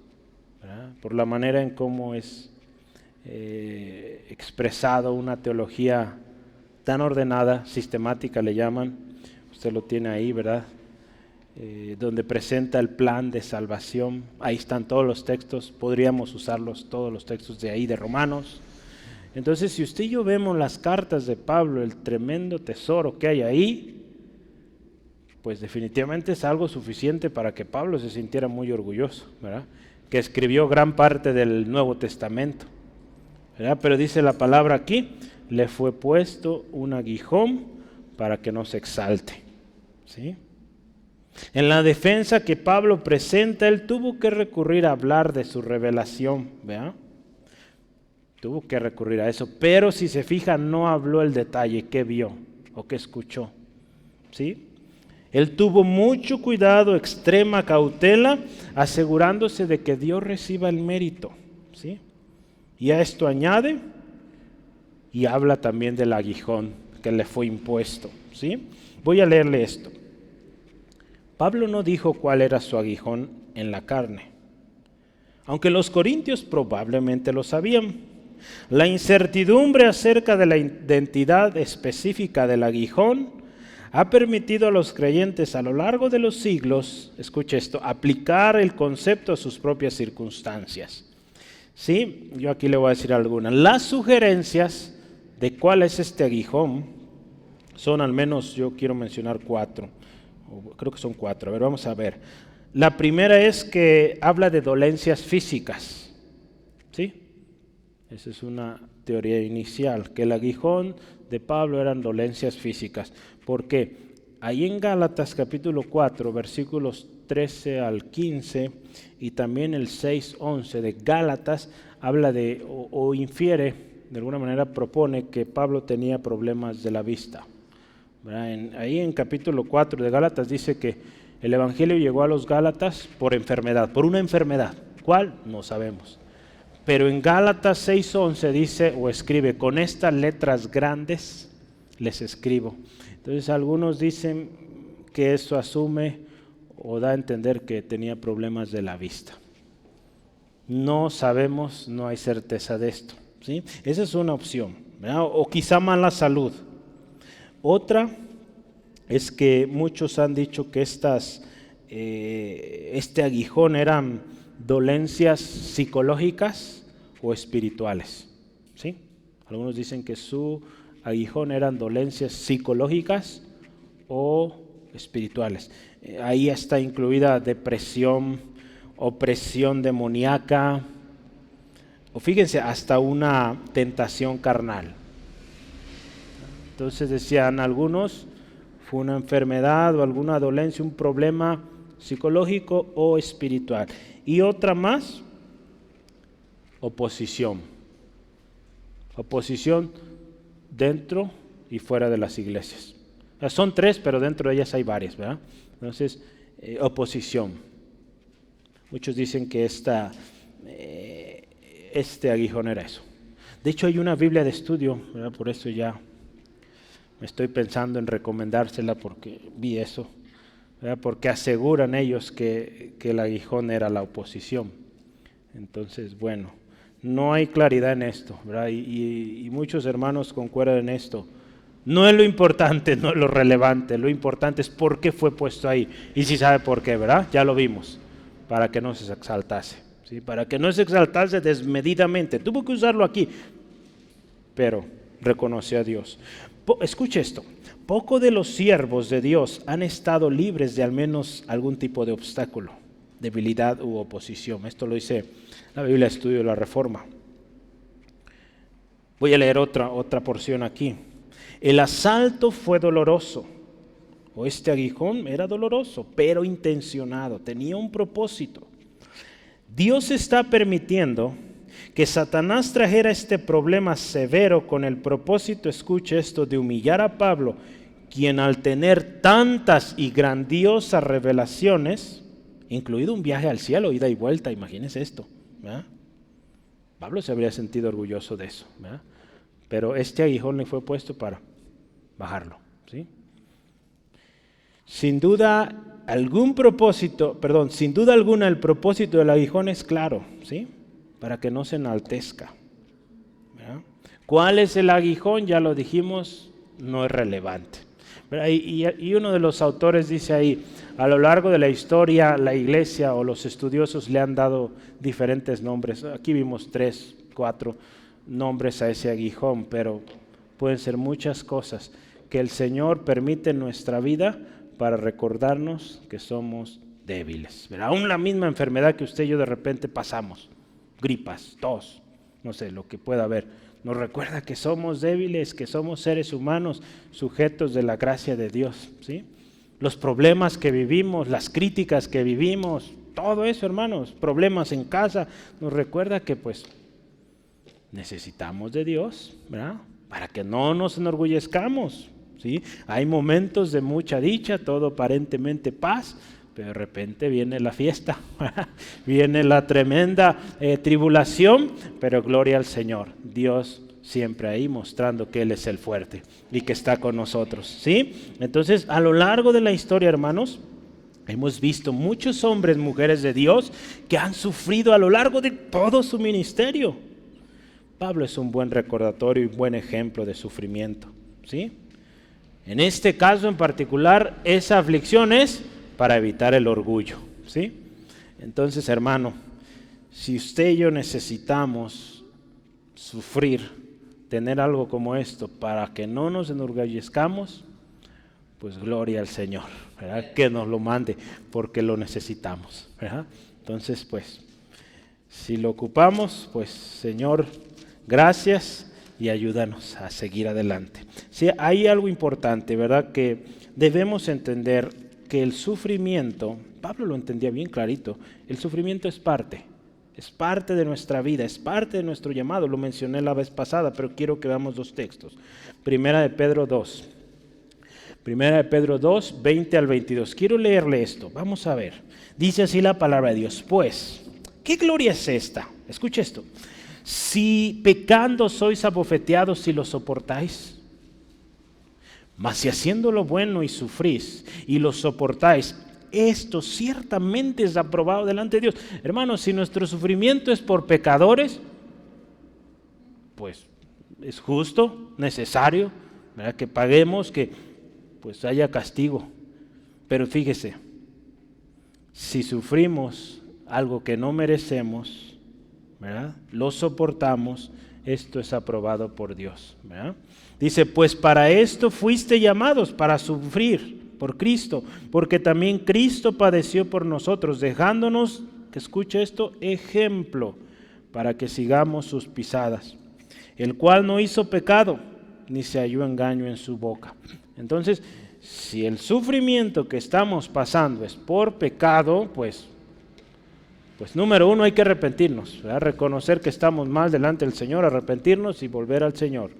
¿verdad? Por la manera en cómo es expresado una teología tan ordenada, sistemática le llaman, usted lo tiene ahí, ¿verdad? Donde presenta el plan de salvación. Ahí están todos los textos, podríamos usarlos, todos los textos de ahí de Romanos. Entonces, si usted y yo vemos las cartas de Pablo, el tremendo tesoro que hay ahí, pues definitivamente es algo suficiente para que Pablo se sintiera muy orgulloso, ¿verdad? Que escribió gran parte del Nuevo Testamento, ¿verdad? Pero dice la palabra aquí, le fue puesto un aguijón para que no se exalte. ¿Sí? En la defensa que Pablo presenta, él tuvo que recurrir a hablar de su revelación, ¿verdad? Tuvo que recurrir a eso, pero si se fija, no habló el detalle, qué vio o qué escuchó. ¿Sí? Él tuvo mucho cuidado, extrema cautela, asegurándose de que Dios reciba el mérito. ¿Sí? Y a esto añade y habla también del aguijón que le fue impuesto. ¿Sí? Voy a leerle esto. Pablo no dijo cuál era su aguijón en la carne, aunque los corintios probablemente lo sabían. La incertidumbre acerca de la identidad específica del aguijón ha permitido a los creyentes a lo largo de los siglos, escuche esto, aplicar el concepto a sus propias circunstancias. Sí, yo aquí le voy a decir algunas. Las sugerencias de cuál es este aguijón son al menos, yo quiero mencionar 4, creo que son 4, a ver, vamos a ver. La primera es que habla de dolencias físicas, ¿sí? Esa es una teoría inicial, que el aguijón de Pablo eran dolencias físicas. ¿Por qué? Ahí en Gálatas capítulo 4, versículos 13 al 15 y también el 6-11 de Gálatas, habla de, o infiere, de alguna manera propone que Pablo tenía problemas de la vista. Ahí en capítulo 4 de Gálatas dice que el evangelio llegó a los Gálatas por enfermedad, por una enfermedad. ¿Cuál? No sabemos. Pero en Gálatas 6:11 dice o escribe, con estas letras grandes les escribo. Entonces algunos dicen que eso asume o da a entender que tenía problemas de la vista. No sabemos, no hay certeza de esto, ¿sí? Esa es una opción, ¿verdad? O quizá mala salud. Otra es que muchos han dicho que este aguijón eran dolencias psicológicas o espirituales, ¿sí? Algunos dicen que su aguijón eran dolencias psicológicas o espirituales. Ahí está incluida depresión, opresión demoníaca, o fíjense, hasta una tentación carnal. Entonces decían algunos, fue una enfermedad o alguna dolencia, un problema psicológico o espiritual. Y otra más, oposición. Oposición dentro y fuera de las iglesias. O sea, son 3, pero dentro de ellas hay varias, ¿verdad? Entonces, oposición. Muchos dicen que este aguijón era eso. De hecho, hay una Biblia de estudio, ¿verdad? Por eso ya me estoy pensando en recomendársela porque vi eso, ¿verdad? Porque aseguran ellos que el aguijón era la oposición. Entonces, bueno, no hay claridad en esto, ¿verdad? Y muchos hermanos concuerdan en esto. No es lo importante, no es lo relevante, lo importante es por qué fue puesto ahí. Y si sabe por qué, ¿verdad? Ya lo vimos, para que no se exaltase, ¿sí? Para que no se exaltase desmedidamente. Tuvo que usarlo aquí, pero reconoció a Dios. Escuche esto, pocos de los siervos de Dios han estado libres de al menos algún tipo de obstáculo, debilidad u oposición. Esto lo dice la Biblia Estudio de la Reforma. Voy a leer otra porción aquí. El asalto fue doloroso, o este aguijón era doloroso, pero intencionado, tenía un propósito. Dios está permitiendo que Satanás trajera este problema severo con el propósito, escuche esto, de humillar a Pablo, quien al tener tantas y grandiosas revelaciones, incluido un viaje al cielo, ida y vuelta, imagínense esto, ¿verdad? Pablo se habría sentido orgulloso de eso, ¿verdad? Pero este aguijón le fue puesto para bajarlo, ¿sí? Sin duda alguna el propósito del aguijón es claro, ¿sí? Para que no se enaltezca, ¿verdad? ¿Cuál es el aguijón? Ya lo dijimos, no es relevante. Y uno de los autores dice ahí, a lo largo de la historia, la iglesia o los estudiosos le han dado diferentes nombres. Aquí vimos 3, 4 nombres a ese aguijón, pero pueden ser muchas cosas que el Señor permite en nuestra vida para recordarnos que somos débiles, ¿verdad? Aún la misma enfermedad que usted y yo de repente pasamos, gripas, tos, no sé, lo que pueda haber. Nos recuerda que somos débiles, que somos seres humanos sujetos de la gracia de Dios, ¿sí? Los problemas que vivimos, las críticas que vivimos, todo eso, hermanos, problemas en casa, nos recuerda que pues necesitamos de Dios, ¿verdad? Para que no nos enorgullezcamos, ¿sí? Hay momentos de mucha dicha, todo aparentemente paz, pero de repente viene la fiesta, viene la tremenda tribulación, pero gloria al Señor, Dios siempre ahí mostrando que Él es el fuerte y que está con nosotros, ¿sí? Entonces, a lo largo de la historia, hermanos, hemos visto muchos hombres, mujeres de Dios que han sufrido a lo largo de todo su ministerio. Pablo es un buen recordatorio y buen ejemplo de sufrimiento, ¿sí? En este caso en particular, esa aflicción es para evitar el orgullo, ¿sí? Entonces, hermano, si usted y yo necesitamos sufrir, tener algo como esto para que no nos enorgullezcamos, pues gloria al Señor, ¿verdad? Que nos lo mande porque lo necesitamos, ¿verdad? Entonces, pues, si lo ocupamos, pues, Señor, gracias y ayúdanos a seguir adelante. Sí, hay algo importante, ¿verdad? Que debemos entender que el sufrimiento, Pablo lo entendía bien clarito, el sufrimiento es parte de nuestra vida, es parte de nuestro llamado, lo mencioné la vez pasada, pero quiero que veamos dos textos. Primera de Pedro 2, 20 al 22. Quiero leerle esto, vamos a ver. Dice así la palabra de Dios: pues, ¿qué gloria es esta? Escuche esto. Si pecando sois abofeteados, si lo soportáis. Mas si haciendo lo bueno y sufrís y lo soportáis, esto ciertamente es aprobado delante de Dios. Hermanos, si nuestro sufrimiento es por pecadores, pues es justo, necesario, ¿verdad? Que paguemos, que pues haya castigo. Pero fíjese, si sufrimos algo que no merecemos, ¿verdad? Lo soportamos, esto es aprobado por Dios, ¿verdad? Dice, pues para esto fuiste llamados, para sufrir por Cristo, porque también Cristo padeció por nosotros, dejándonos, que escuche esto, ejemplo, para que sigamos sus pisadas, el cual no hizo pecado, ni se halló engaño en su boca. Entonces, si el sufrimiento que estamos pasando es por pecado, pues número uno, hay que arrepentirnos, ¿verdad? Reconocer que estamos mal delante del Señor, arrepentirnos y volver al Señor,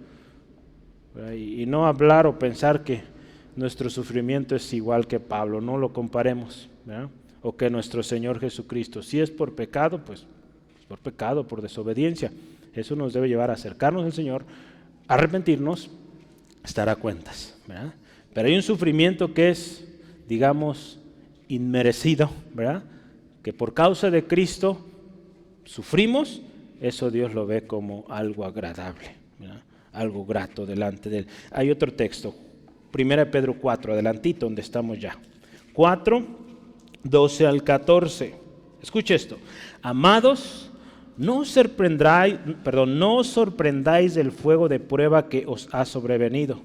¿verdad? Y no hablar o pensar que nuestro sufrimiento es igual que Pablo, no lo comparemos, ¿verdad? O que nuestro Señor Jesucristo, si es por pecado, pues por pecado, por desobediencia. Eso nos debe llevar a acercarnos al Señor, arrepentirnos, estar a cuentas, ¿verdad? Pero hay un sufrimiento que es, digamos, inmerecido, ¿verdad? Que por causa de Cristo sufrimos, eso Dios lo ve como algo agradable, ¿verdad? Algo grato delante de Él. Hay otro texto, 1 Pedro 4, adelantito donde estamos ya. 4, 12 al 14. Escuche esto. Amados, no os sorprendáis del fuego de prueba que os ha sobrevenido,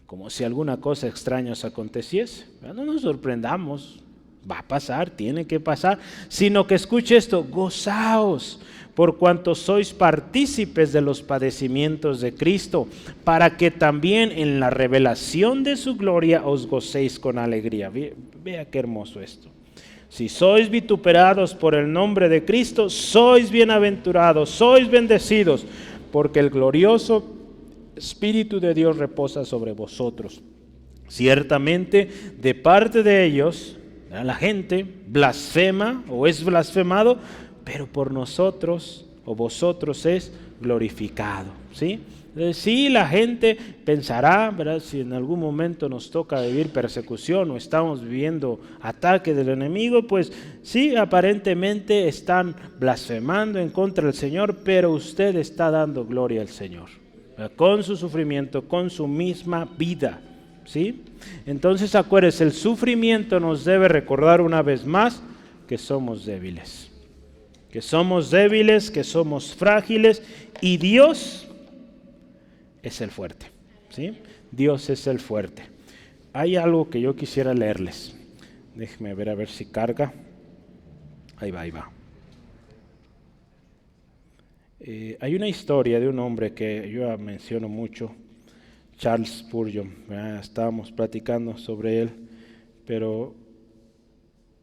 como si alguna cosa extraña os aconteciese. No nos sorprendamos. Va a pasar, tiene que pasar, sino que escuche esto, gozaos por cuanto sois partícipes de los padecimientos de Cristo, para que también en la revelación de su gloria os gocéis con alegría. Vea qué hermoso esto. Si sois vituperados por el nombre de Cristo, sois bienaventurados, sois bendecidos, porque el glorioso Espíritu de Dios reposa sobre vosotros. Ciertamente, de parte de ellos, la gente blasfema o es blasfemado, pero por nosotros o vosotros es glorificado, ¿sí? Sí, la gente pensará, ¿verdad? Si en algún momento nos toca vivir persecución o estamos viviendo ataque del enemigo, pues sí, aparentemente están blasfemando en contra del Señor, pero usted está dando gloria al Señor, ¿verdad? Con su sufrimiento, con su misma vida, ¿sí? Entonces acuérdense, el sufrimiento nos debe recordar una vez más que somos débiles, que somos frágiles y Dios es el fuerte, ¿sí? Dios es el fuerte. Hay algo que yo quisiera leerles. Déjenme ver a ver si carga. Ahí va. Hay una historia de un hombre que yo menciono mucho, Charles Spurgeon. Estábamos platicando sobre él, pero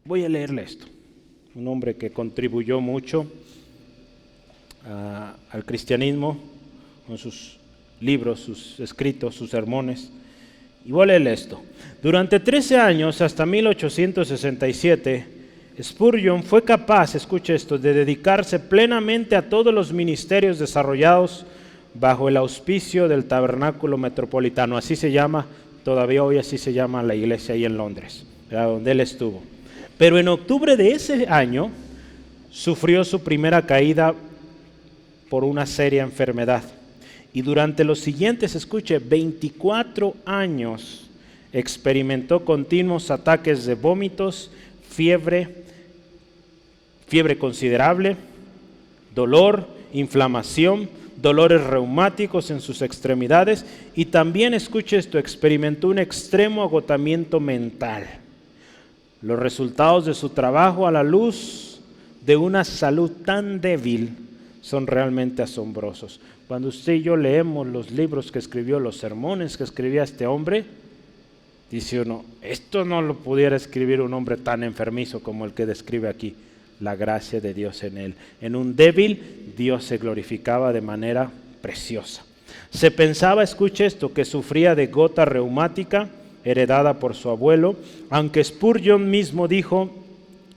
voy a leerle esto. Un hombre que contribuyó mucho al cristianismo con sus libros, sus escritos, sus sermones. Y voy a leerle esto. Durante 13 años, hasta 1867, Spurgeon fue capaz, escuche esto, de dedicarse plenamente a todos los ministerios desarrollados bajo el auspicio del Tabernáculo Metropolitano. Así se llama, todavía hoy así se llama la iglesia ahí en Londres, ¿verdad? Donde él estuvo. Pero en octubre de ese año sufrió su primera caída por una seria enfermedad. Y durante los siguientes, escuche, 24 años experimentó continuos ataques de vómitos, fiebre considerable, dolor, inflamación, dolores reumáticos en sus extremidades y también, escuche esto, experimentó un extremo agotamiento mental. Los resultados de su trabajo a la luz de una salud tan débil son realmente asombrosos. Cuando usted y yo leemos los libros que escribió, los sermones que escribía este hombre, dice uno, esto no lo pudiera escribir un hombre tan enfermizo como el que describe aquí. La gracia de Dios en él. En un débil, Dios se glorificaba de manera preciosa. Se pensaba, escuche esto, que sufría de gota reumática heredada por su abuelo, aunque Spurgeon mismo dijo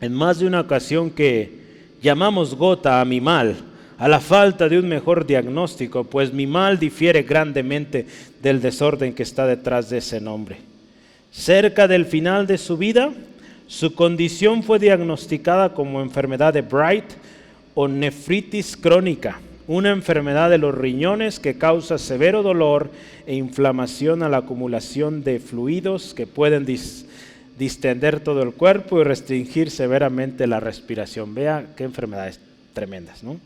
en más de una ocasión que llamamos gota a mi mal, a la falta de un mejor diagnóstico, pues mi mal difiere grandemente del desorden que está detrás de ese nombre. Cerca del final de su vida, su condición fue diagnosticada como enfermedad de Bright o nefritis crónica, una enfermedad de los riñones que causa severo dolor e inflamación a la acumulación de fluidos que pueden distender todo el cuerpo y restringir severamente la respiración. Vea qué enfermedades tremendas, ¿no?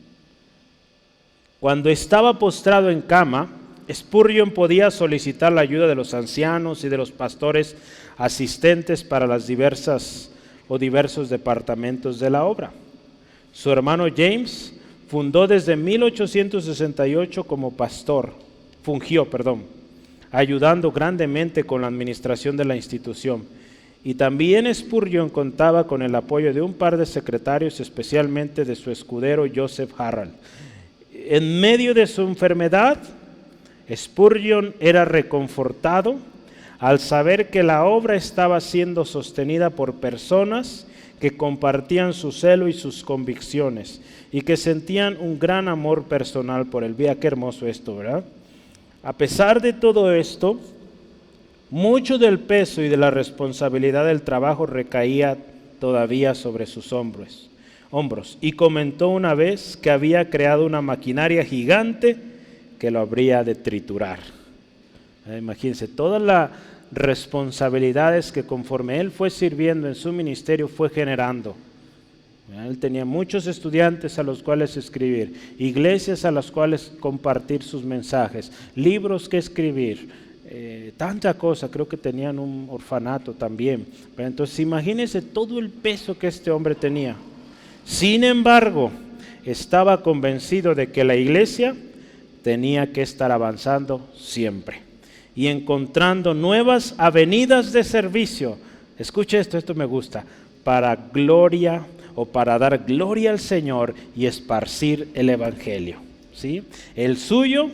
Cuando estaba postrado en cama, Spurgeon podía solicitar la ayuda de los ancianos y de los pastores asistentes para las diversos departamentos de la obra. Su hermano James fungió desde 1868 como pastor, ayudando grandemente con la administración de la institución. Y también Spurgeon contaba con el apoyo de un par de secretarios, especialmente de su escudero Joseph Harrell. En medio de su enfermedad, Spurgeon era reconfortado al saber que la obra estaba siendo sostenida por personas que compartían su celo y sus convicciones y que sentían un gran amor personal por él. Vea qué hermoso esto, ¿verdad? A pesar de todo esto, mucho del peso y de la responsabilidad del trabajo recaía todavía sobre sus hombros. Y comentó una vez que había creado una maquinaria gigante que lo habría de triturar. Imagínense, todas las responsabilidades que conforme él fue sirviendo en su ministerio fue generando. Él tenía muchos estudiantes a los cuales escribir, iglesias a las cuales compartir sus mensajes, libros que escribir, tanta cosa. Creo que tenían un orfanato también. Pero entonces imagínense todo el peso que este hombre tenía. Sin embargo, estaba convencido de que la iglesia tenía que estar avanzando siempre y encontrando nuevas avenidas de servicio. Escuche esto me gusta, para gloria o para dar gloria al Señor y esparcir el evangelio, ¿sí? El suyo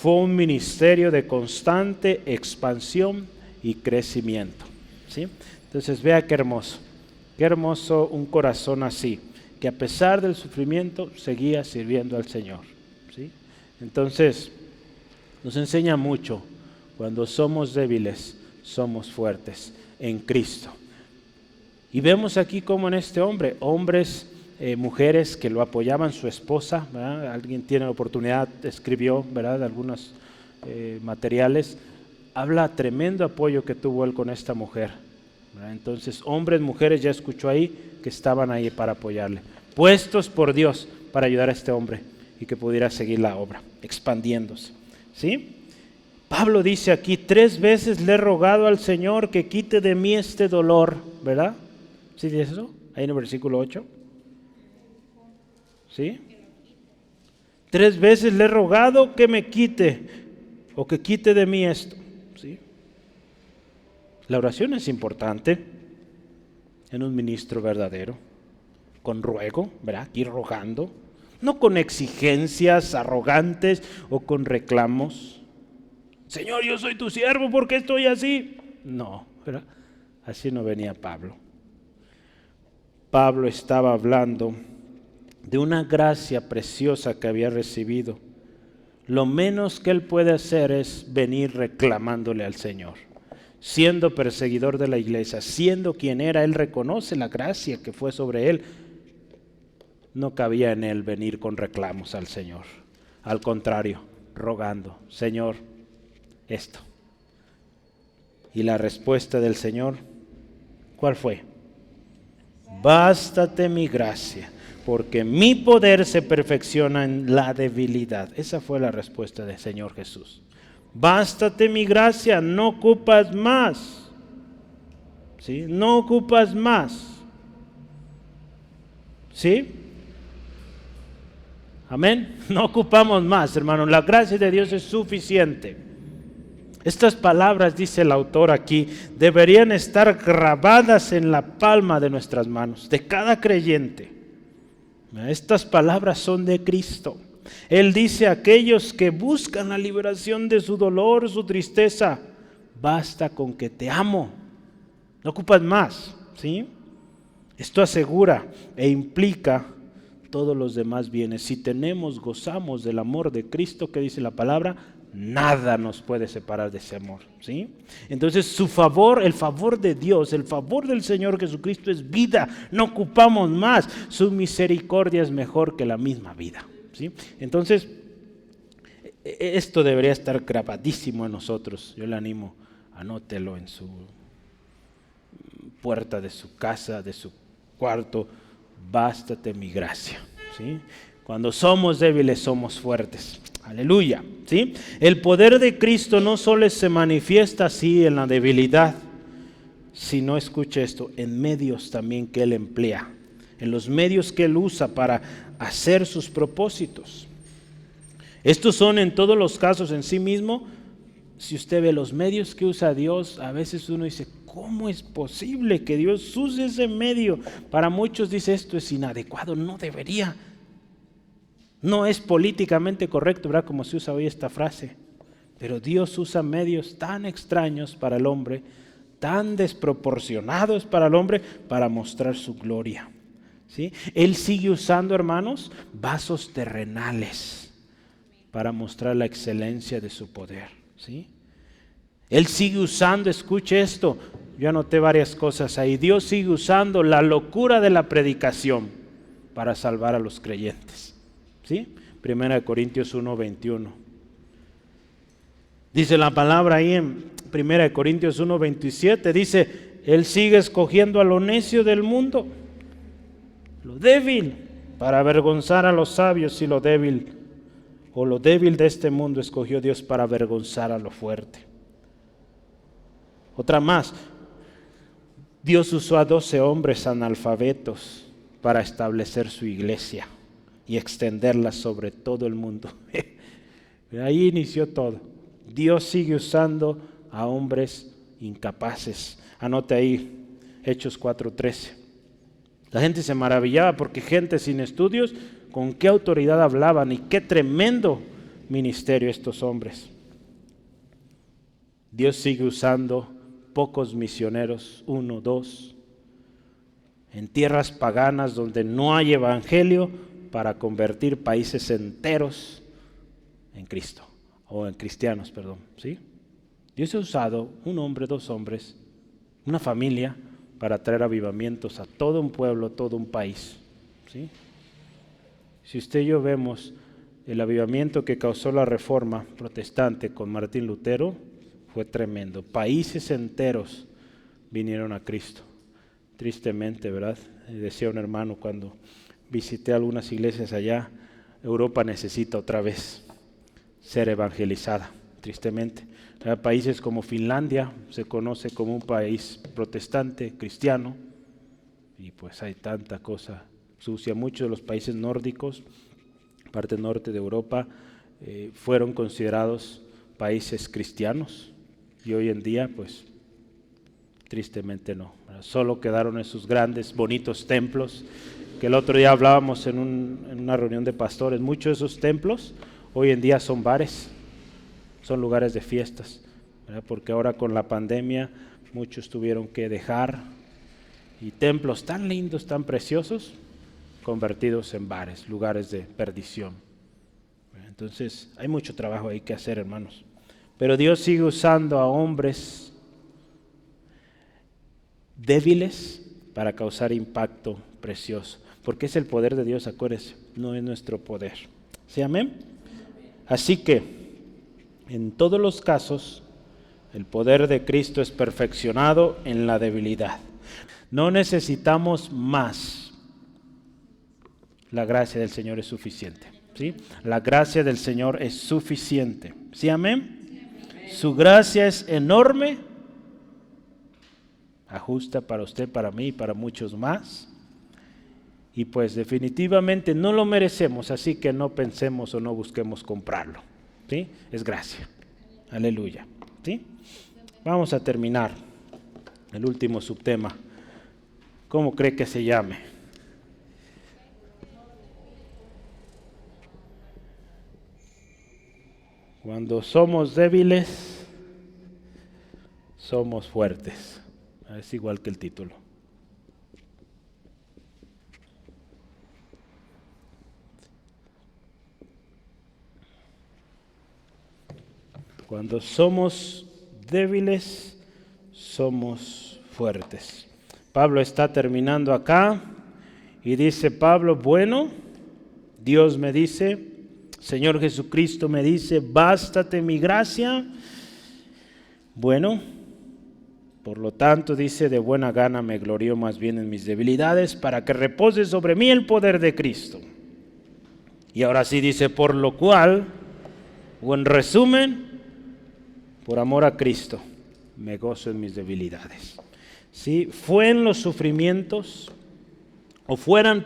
fue un ministerio de constante expansión y crecimiento, ¿sí? Entonces vea qué hermoso un corazón así, que a pesar del sufrimiento seguía sirviendo al Señor, ¿sí? Entonces nos enseña mucho. Cuando somos débiles, somos fuertes en Cristo. Y vemos aquí como en este hombre, hombres, mujeres que lo apoyaban, su esposa, ¿verdad? Alguien tiene la oportunidad, escribió, ¿verdad?, algunos materiales, habla tremendo apoyo que tuvo él con esta mujer, ¿verdad? Entonces, hombres, mujeres, ya escuchó ahí, que estaban ahí para apoyarle, puestos por Dios para ayudar a este hombre y que pudiera seguir la obra, expandiéndose, ¿sí? Pablo dice aquí, 3 veces le he rogado al Señor que quite de mí este dolor, ¿verdad? ¿Sí dice eso? Ahí en el versículo 8. ¿Sí? 3 veces le he rogado que me quite o que quite de mí esto. ¿Sí? La oración es importante en un ministro verdadero, con ruego, ¿verdad? Ir rogando, no con exigencias arrogantes o con reclamos. Señor, yo soy tu siervo, ¿por qué estoy así? No, ¿verdad? Así no venía Pablo. Pablo estaba hablando de una gracia preciosa que había recibido. Lo menos que él puede hacer es venir reclamándole al Señor. Siendo perseguidor de la iglesia, siendo quien era, él reconoce la gracia que fue sobre él. No cabía en él venir con reclamos al Señor. Al contrario, rogando, Señor, esto. Y la respuesta del Señor, ¿cuál fue? Bástate mi gracia, porque mi poder se perfecciona en la debilidad. Esa fue la respuesta del Señor Jesús. Bástate mi gracia, no ocupas más. ¿Sí? No ocupas más. ¿Sí? Amén. No ocupamos más, hermano. La gracia de Dios es suficiente. Estas palabras, dice el autor aquí, deberían estar grabadas en la palma de nuestras manos, de cada creyente. Estas palabras son de Cristo. Él dice a aquellos que buscan la liberación de su dolor, su tristeza, basta con que te amo. No ocupas más, ¿sí? Esto asegura e implica todos los demás bienes. Si gozamos del amor de Cristo, que dice la palabra, nada nos puede separar de ese amor, ¿sí? Entonces su favor, el favor de Dios, el favor del Señor Jesucristo es vida, no ocupamos más. Su misericordia es mejor que la misma vida, ¿sí? Entonces, esto debería estar grabadísimo en nosotros. Yo le animo, anótelo en su puerta de su casa, de su cuarto. Bástate mi gracia, ¿sí? Cuando somos débiles somos fuertes. Aleluya, ¿sí? El poder de Cristo no solo se manifiesta así en la debilidad, sino, escuche esto, en medios también que Él emplea, en los medios que Él usa para hacer sus propósitos. Estos son en todos los casos en sí mismo. Si usted ve los medios que usa Dios, a veces uno dice, ¿cómo es posible que Dios use ese medio? Para muchos dice, esto es inadecuado, no debería. No es políticamente correcto, ¿verdad? Como se usa hoy esta frase. Pero Dios usa medios tan extraños para el hombre, tan desproporcionados para el hombre, para mostrar su gloria, ¿sí? Él sigue usando, hermanos, vasos terrenales para mostrar la excelencia de su poder, ¿sí? Él sigue usando, escuche esto, yo anoté varias cosas ahí. Dios sigue usando la locura de la predicación para salvar a los creyentes. ¿Sí? 1 Corintios 1:21. Dice la palabra ahí en 1 Corintios 1:27, dice, Él sigue escogiendo a lo necio del mundo, lo débil, para avergonzar a los sabios, y lo débil de este mundo escogió Dios para avergonzar a lo fuerte. Otra más, Dios usó a 12 hombres analfabetos para establecer su iglesia y extenderla sobre todo el mundo. Ahí inició todo. Dios sigue usando a hombres incapaces. Anote ahí, Hechos 4:13. La gente se maravillaba porque gente sin estudios, con qué autoridad hablaban y qué tremendo ministerio estos hombres. Dios sigue usando pocos misioneros, 1, 2, en tierras paganas donde no hay evangelio, para convertir países enteros en Cristo, o en cristianos, perdón, ¿sí? Dios ha usado un hombre, 2 hombres, una familia, para traer avivamientos a todo un pueblo, todo un país, ¿sí? Si usted y yo vemos el avivamiento que causó la Reforma protestante con Martín Lutero, fue tremendo. Países enteros vinieron a Cristo. Tristemente, ¿verdad? Decía un hermano cuando visité algunas iglesias allá, Europa necesita otra vez ser evangelizada, tristemente. Países como Finlandia se conoce como un país protestante, cristiano, y pues hay tanta cosa sucia. Muchos de los países nórdicos, parte norte de Europa, fueron considerados países cristianos y hoy en día pues tristemente no. Solo quedaron esos grandes, bonitos templos que el otro día hablábamos en una reunión de pastores. Muchos de esos templos hoy en día son bares, son lugares de fiestas, ¿verdad? Porque ahora con la pandemia muchos tuvieron que dejar, y templos tan lindos, tan preciosos, convertidos en bares, lugares de perdición. Entonces hay mucho trabajo ahí que hacer, hermanos. Pero Dios sigue usando a hombres débiles para causar impacto precioso, porque es el poder de Dios, acuérdense, no es nuestro poder. ¿Sí, amén? Así que, en todos los casos, el poder de Cristo es perfeccionado en la debilidad. No necesitamos más. La gracia del Señor es suficiente, ¿sí? La gracia del Señor es suficiente. ¿Sí, amén? Su gracia es enorme. Ajusta para usted, para mí y para muchos más. Y pues definitivamente no lo merecemos, así que no pensemos o no busquemos comprarlo, ¿sí? Es gracia. Aleluya, ¿sí? Vamos a terminar el último subtema. ¿Cómo cree que se llame? Cuando somos débiles, somos fuertes. Es igual que el título. Cuando somos débiles, somos fuertes. Pablo está terminando acá y dice Pablo, bueno, Dios me dice, Señor Jesucristo me dice, bástate mi gracia. Bueno, por lo tanto dice, de buena gana me glorío más bien en mis debilidades para que repose sobre mí el poder de Cristo. Y ahora sí dice, por lo cual, o en resumen, por amor a Cristo, me gozo en mis debilidades. ¿Sí? Fueran los sufrimientos, fueran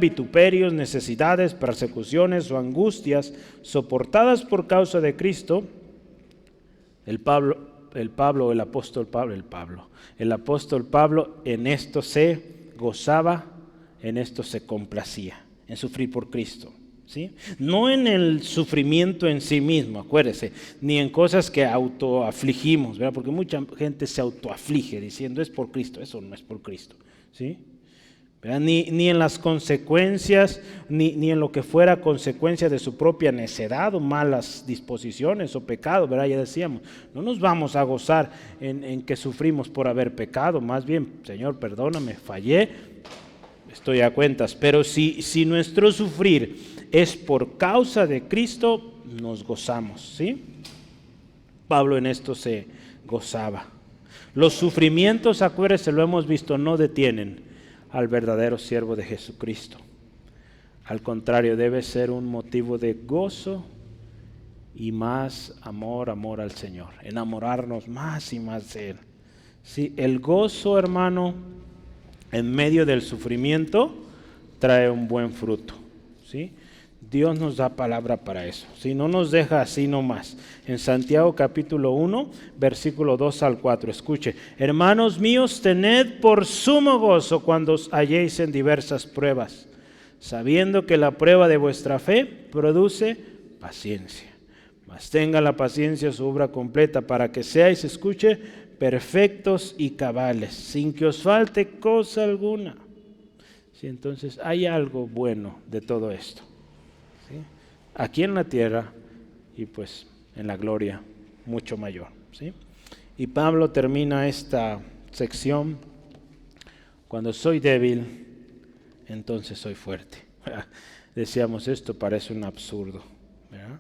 vituperios, necesidades, persecuciones o angustias soportadas por causa de Cristo, el apóstol Pablo en esto se gozaba, en esto se complacía, en sufrir por Cristo. ¿Sí? No en el sufrimiento en sí mismo, acuérdese, ni en cosas que autoafligimos, ¿verdad? Porque mucha gente se autoaflige diciendo es por Cristo, eso no es por Cristo, ¿sí? Ni en las consecuencias, ni en lo que fuera consecuencia de su propia necedad o malas disposiciones o pecado, ¿verdad? Ya decíamos, no nos vamos a gozar en que sufrimos por haber pecado, más bien, Señor, perdóname, fallé, estoy a cuentas, pero si nuestro sufrir es por causa de Cristo, nos gozamos, ¿sí? Pablo en esto se gozaba. Los sufrimientos, acuérdense, lo hemos visto, no detienen al verdadero siervo de Jesucristo. Al contrario, debe ser un motivo de gozo y más amor al Señor. Enamorarnos más y más de Él. ¿Sí? El gozo, hermano, en medio del sufrimiento, trae un buen fruto, ¿sí? Dios nos da palabra para eso, ¿sí? No nos deja así nomás. En Santiago capítulo 1, versículo 2 al 4, escuche. Hermanos míos, tened por sumo gozo cuando os halléis en diversas pruebas, sabiendo que la prueba de vuestra fe produce paciencia. Mas tenga la paciencia su obra completa para que seáis, escuche, perfectos y cabales, sin que os falte cosa alguna. ¿Sí? Entonces hay algo bueno de todo esto, ¿sí? Aquí en la tierra y pues en la gloria mucho mayor, ¿sí? Y Pablo termina esta sección, cuando soy débil, entonces soy fuerte. Decíamos, esto parece un absurdo, ¿verdad?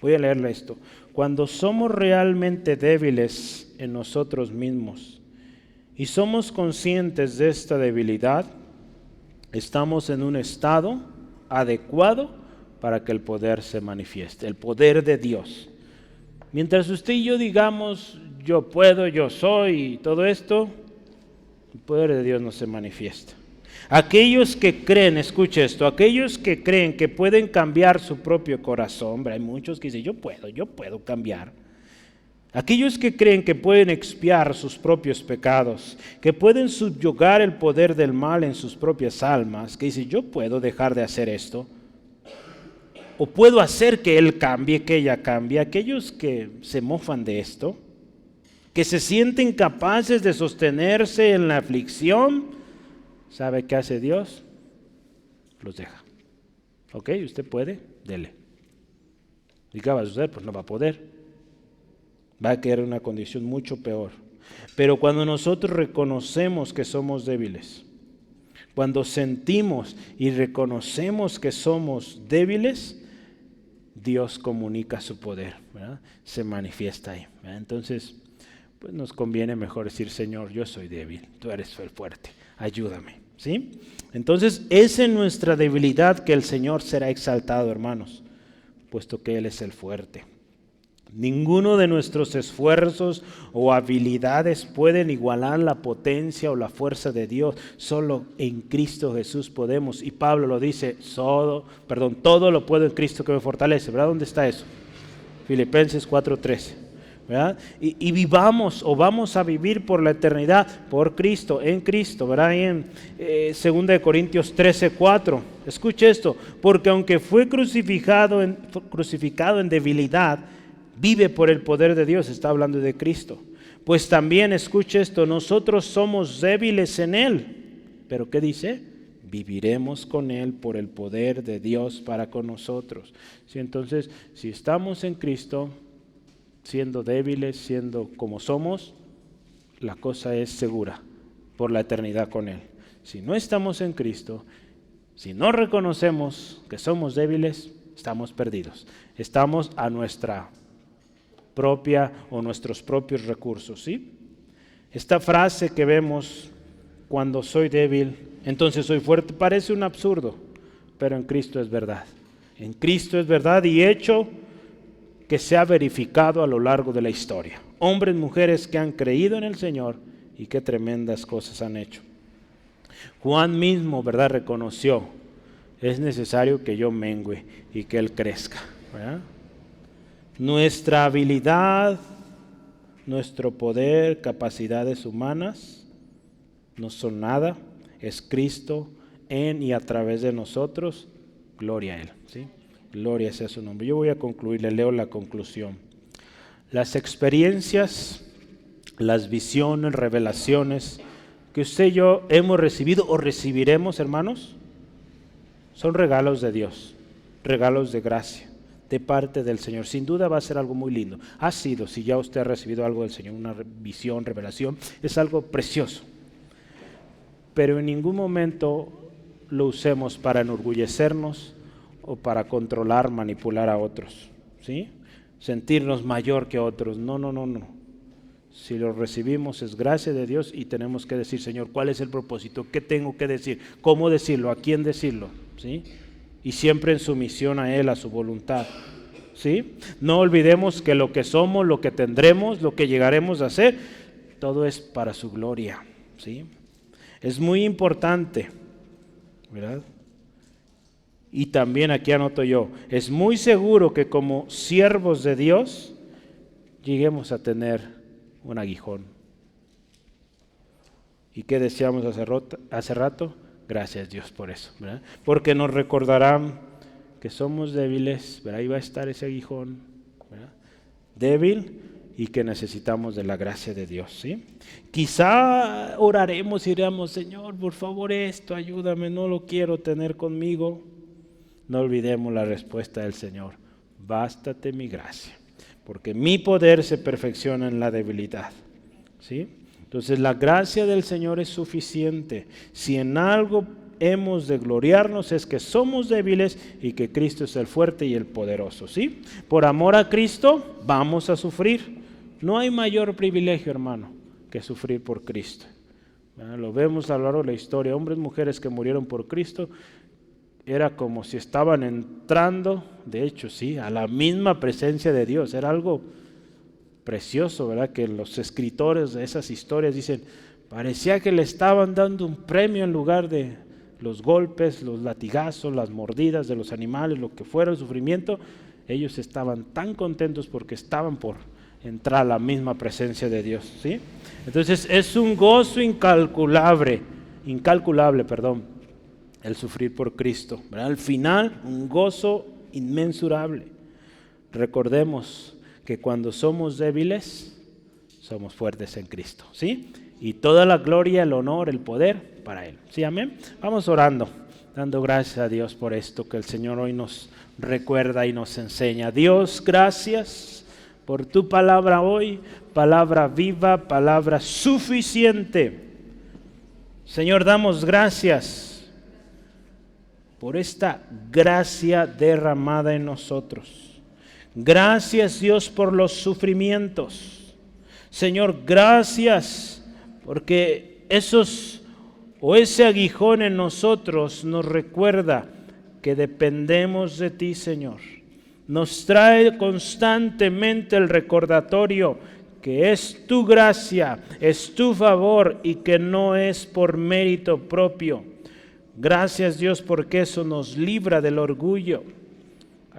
Voy a leerle esto. Cuando somos realmente débiles en nosotros mismos y somos conscientes de esta debilidad, estamos en un estado adecuado para que el poder se manifieste, el poder de Dios. Mientras usted y yo digamos, yo puedo, yo soy, y todo esto, el poder de Dios no se manifiesta. Aquellos que creen, escuche esto, aquellos que creen que pueden cambiar su propio corazón, hombre, hay muchos que dicen, yo puedo cambiar. Aquellos que creen que pueden expiar sus propios pecados, que pueden subyugar el poder del mal en sus propias almas, que dicen, yo puedo dejar de hacer esto, o puedo hacer que él cambie, que ella cambie. Aquellos que se mofan de esto, que se sienten capaces de sostenerse en la aflicción, ¿sabe qué hace Dios? Los deja. ¿Ok? ¿Usted puede? Dele. ¿Y qué va a suceder? Pues no va a poder. Va a quedar en una condición mucho peor. Pero cuando nosotros reconocemos que somos débiles, cuando sentimos y reconocemos que somos débiles, Dios comunica su poder, ¿verdad? Se manifiesta ahí, ¿verdad? Entonces, pues nos conviene mejor decir, Señor, yo soy débil, tú eres el fuerte, ayúdame, ¿sí? Entonces, es en nuestra debilidad que el Señor será exaltado, hermanos, puesto que Él es el fuerte. Ninguno de nuestros esfuerzos o habilidades pueden igualar la potencia o la fuerza de Dios. Solo en Cristo Jesús podemos. Y Pablo lo dice, todo lo puedo en Cristo que me fortalece. ¿Verdad? ¿Dónde está eso? Filipenses 4:13. ¿Verdad? Y vivamos o vamos a vivir por la eternidad por Cristo, en Cristo. ¿Verdad? Ahí en 2 Corintios 13:4. Escuche esto. Porque aunque fue crucificado en debilidad, vive por el poder de Dios, está hablando de Cristo. Pues también, escuche esto, nosotros somos débiles en Él. ¿Pero qué dice? Viviremos con Él por el poder de Dios para con nosotros. ¿Sí? Entonces, si estamos en Cristo, siendo débiles, siendo como somos, la cosa es segura por la eternidad con Él. Si no estamos en Cristo, si no reconocemos que somos débiles, estamos perdidos. Estamos a nuestra propia o nuestros propios recursos, ¿sí? Esta frase que vemos, cuando soy débil, entonces soy fuerte, parece un absurdo, pero en Cristo es verdad. En Cristo es verdad y hecho que se ha verificado a lo largo de la historia. Hombres, mujeres que han creído en el Señor y qué tremendas cosas han hecho. Juan mismo, ¿verdad?, reconoció, es necesario que yo mengüe y que Él crezca, ¿verdad? Nuestra habilidad, nuestro poder, capacidades humanas no son nada, es Cristo en y a través de nosotros, gloria a Él, ¿sí? Gloria sea su nombre. Yo voy a concluir, le leo la conclusión. Las experiencias, las visiones, revelaciones que usted y yo hemos recibido o recibiremos, hermanos, son regalos de Dios, regalos de gracia de parte del Señor. Sin duda va a ser algo muy lindo. Ha sido, si ya usted ha recibido algo del Señor, una visión, revelación, es algo precioso. Pero en ningún momento lo usemos para enorgullecernos o para controlar, manipular a otros, ¿sí? Sentirnos mayor que otros. No. Si lo recibimos es gracia de Dios y tenemos que decir, Señor, ¿cuál es el propósito? ¿Qué tengo que decir? ¿Cómo decirlo? ¿A quién decirlo? ¿Sí? Y siempre en sumisión a Él, a su voluntad, ¿sí? No olvidemos que lo que somos, lo que tendremos, lo que llegaremos a hacer, todo es para su gloria, ¿sí? Es muy importante, ¿verdad? Y también aquí anoto yo, es muy seguro que como siervos de Dios lleguemos a tener un aguijón. ¿Y qué decíamos hace rato? Gracias Dios por eso, ¿verdad? Porque nos recordarán que somos débiles, ¿verdad? Ahí va a estar ese aguijón, ¿verdad? Débil y que necesitamos de la gracia de Dios, ¿sí? Quizá oraremos y diremos, Señor, por favor esto, ayúdame, no lo quiero tener conmigo. No olvidemos la respuesta del Señor, bástate mi gracia, porque mi poder se perfecciona en la debilidad, ¿sí? Entonces la gracia del Señor es suficiente. Si en algo hemos de gloriarnos es que somos débiles y que Cristo es el fuerte y el poderoso, ¿sí? Por amor a Cristo vamos a sufrir. No hay mayor privilegio, hermano, que sufrir por Cristo. Lo vemos a lo largo de la historia. Hombres y mujeres que murieron por Cristo, era como si estaban entrando, de hecho sí, a la misma presencia de Dios. Era algo precioso, ¿verdad? Que los escritores de esas historias dicen, parecía que le estaban dando un premio en lugar de los golpes, los latigazos, las mordidas de los animales, lo que fuera el sufrimiento, ellos estaban tan contentos porque estaban por entrar a la misma presencia de Dios, ¿sí? Entonces es un gozo incalculable, el sufrir por Cristo, ¿verdad? Al final, un gozo inmensurable. Recordemos que cuando somos débiles, somos fuertes en Cristo, ¿sí? Y toda la gloria, el honor, el poder para Él, ¿sí? Amén. Vamos orando, dando gracias a Dios por esto que el Señor hoy nos recuerda y nos enseña. Dios, gracias por tu palabra hoy, palabra viva, palabra suficiente. Señor, damos gracias por esta gracia derramada en nosotros. Gracias, Dios, por los sufrimientos. Señor, gracias porque ese aguijón en nosotros nos recuerda que dependemos de ti, Señor. Nos trae constantemente el recordatorio que es tu gracia, es tu favor y que no es por mérito propio. Gracias, Dios, porque eso nos libra del orgullo.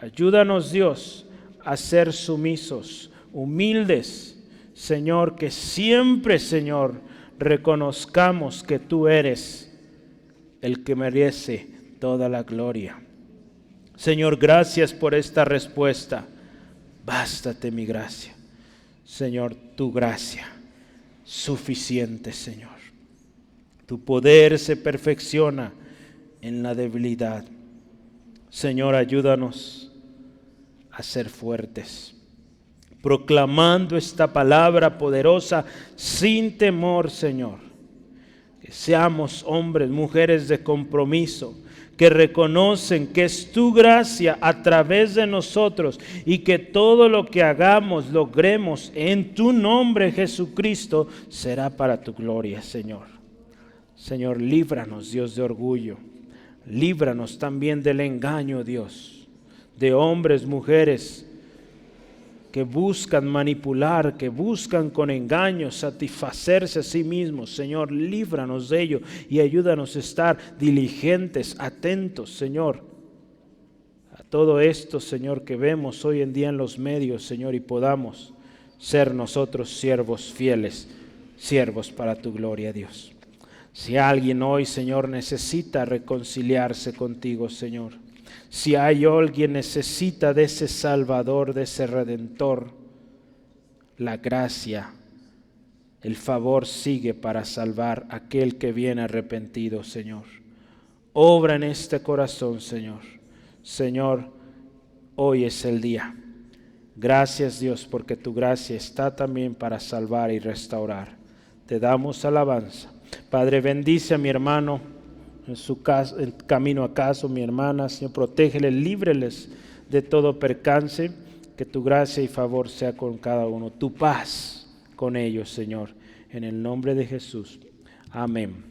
Ayúdanos, Dios, a ser sumisos, humildes, Señor, que siempre, Señor, reconozcamos que tú eres el que merece toda la gloria. Señor, gracias por esta respuesta. Bástate mi gracia. Señor, tu gracia, suficiente, Señor. Tu poder se perfecciona en la debilidad. Señor, ayúdanos a ser fuertes, proclamando esta palabra poderosa sin temor, Señor. Que seamos hombres, mujeres de compromiso, que reconocen que es tu gracia a través de nosotros y que todo lo que hagamos, logremos en tu nombre, Jesucristo, será para tu gloria, Señor. Señor, líbranos, Dios, de orgullo. Líbranos también del engaño, Dios, de hombres, mujeres que buscan manipular, que buscan con engaño satisfacerse a sí mismos. Señor, líbranos de ello y ayúdanos a estar diligentes, atentos, Señor, a todo esto, Señor, que vemos hoy en día en los medios, Señor, y podamos ser nosotros siervos fieles, siervos para tu gloria, Dios. Si alguien hoy, Señor, necesita reconciliarse contigo, Señor, si hay alguien necesita de ese Salvador, de ese Redentor, la gracia, el favor sigue para salvar a aquel que viene arrepentido, Señor. Obra en este corazón, Señor. Señor, hoy es el día. Gracias, Dios, porque tu gracia está también para salvar y restaurar. Te damos alabanza. Padre, bendice a mi hermano en su casa, el camino a casa, mi hermana, Señor, protégeles, líbreles de todo percance, que tu gracia y favor sea con cada uno, tu paz con ellos, Señor, en el nombre de Jesús. Amén.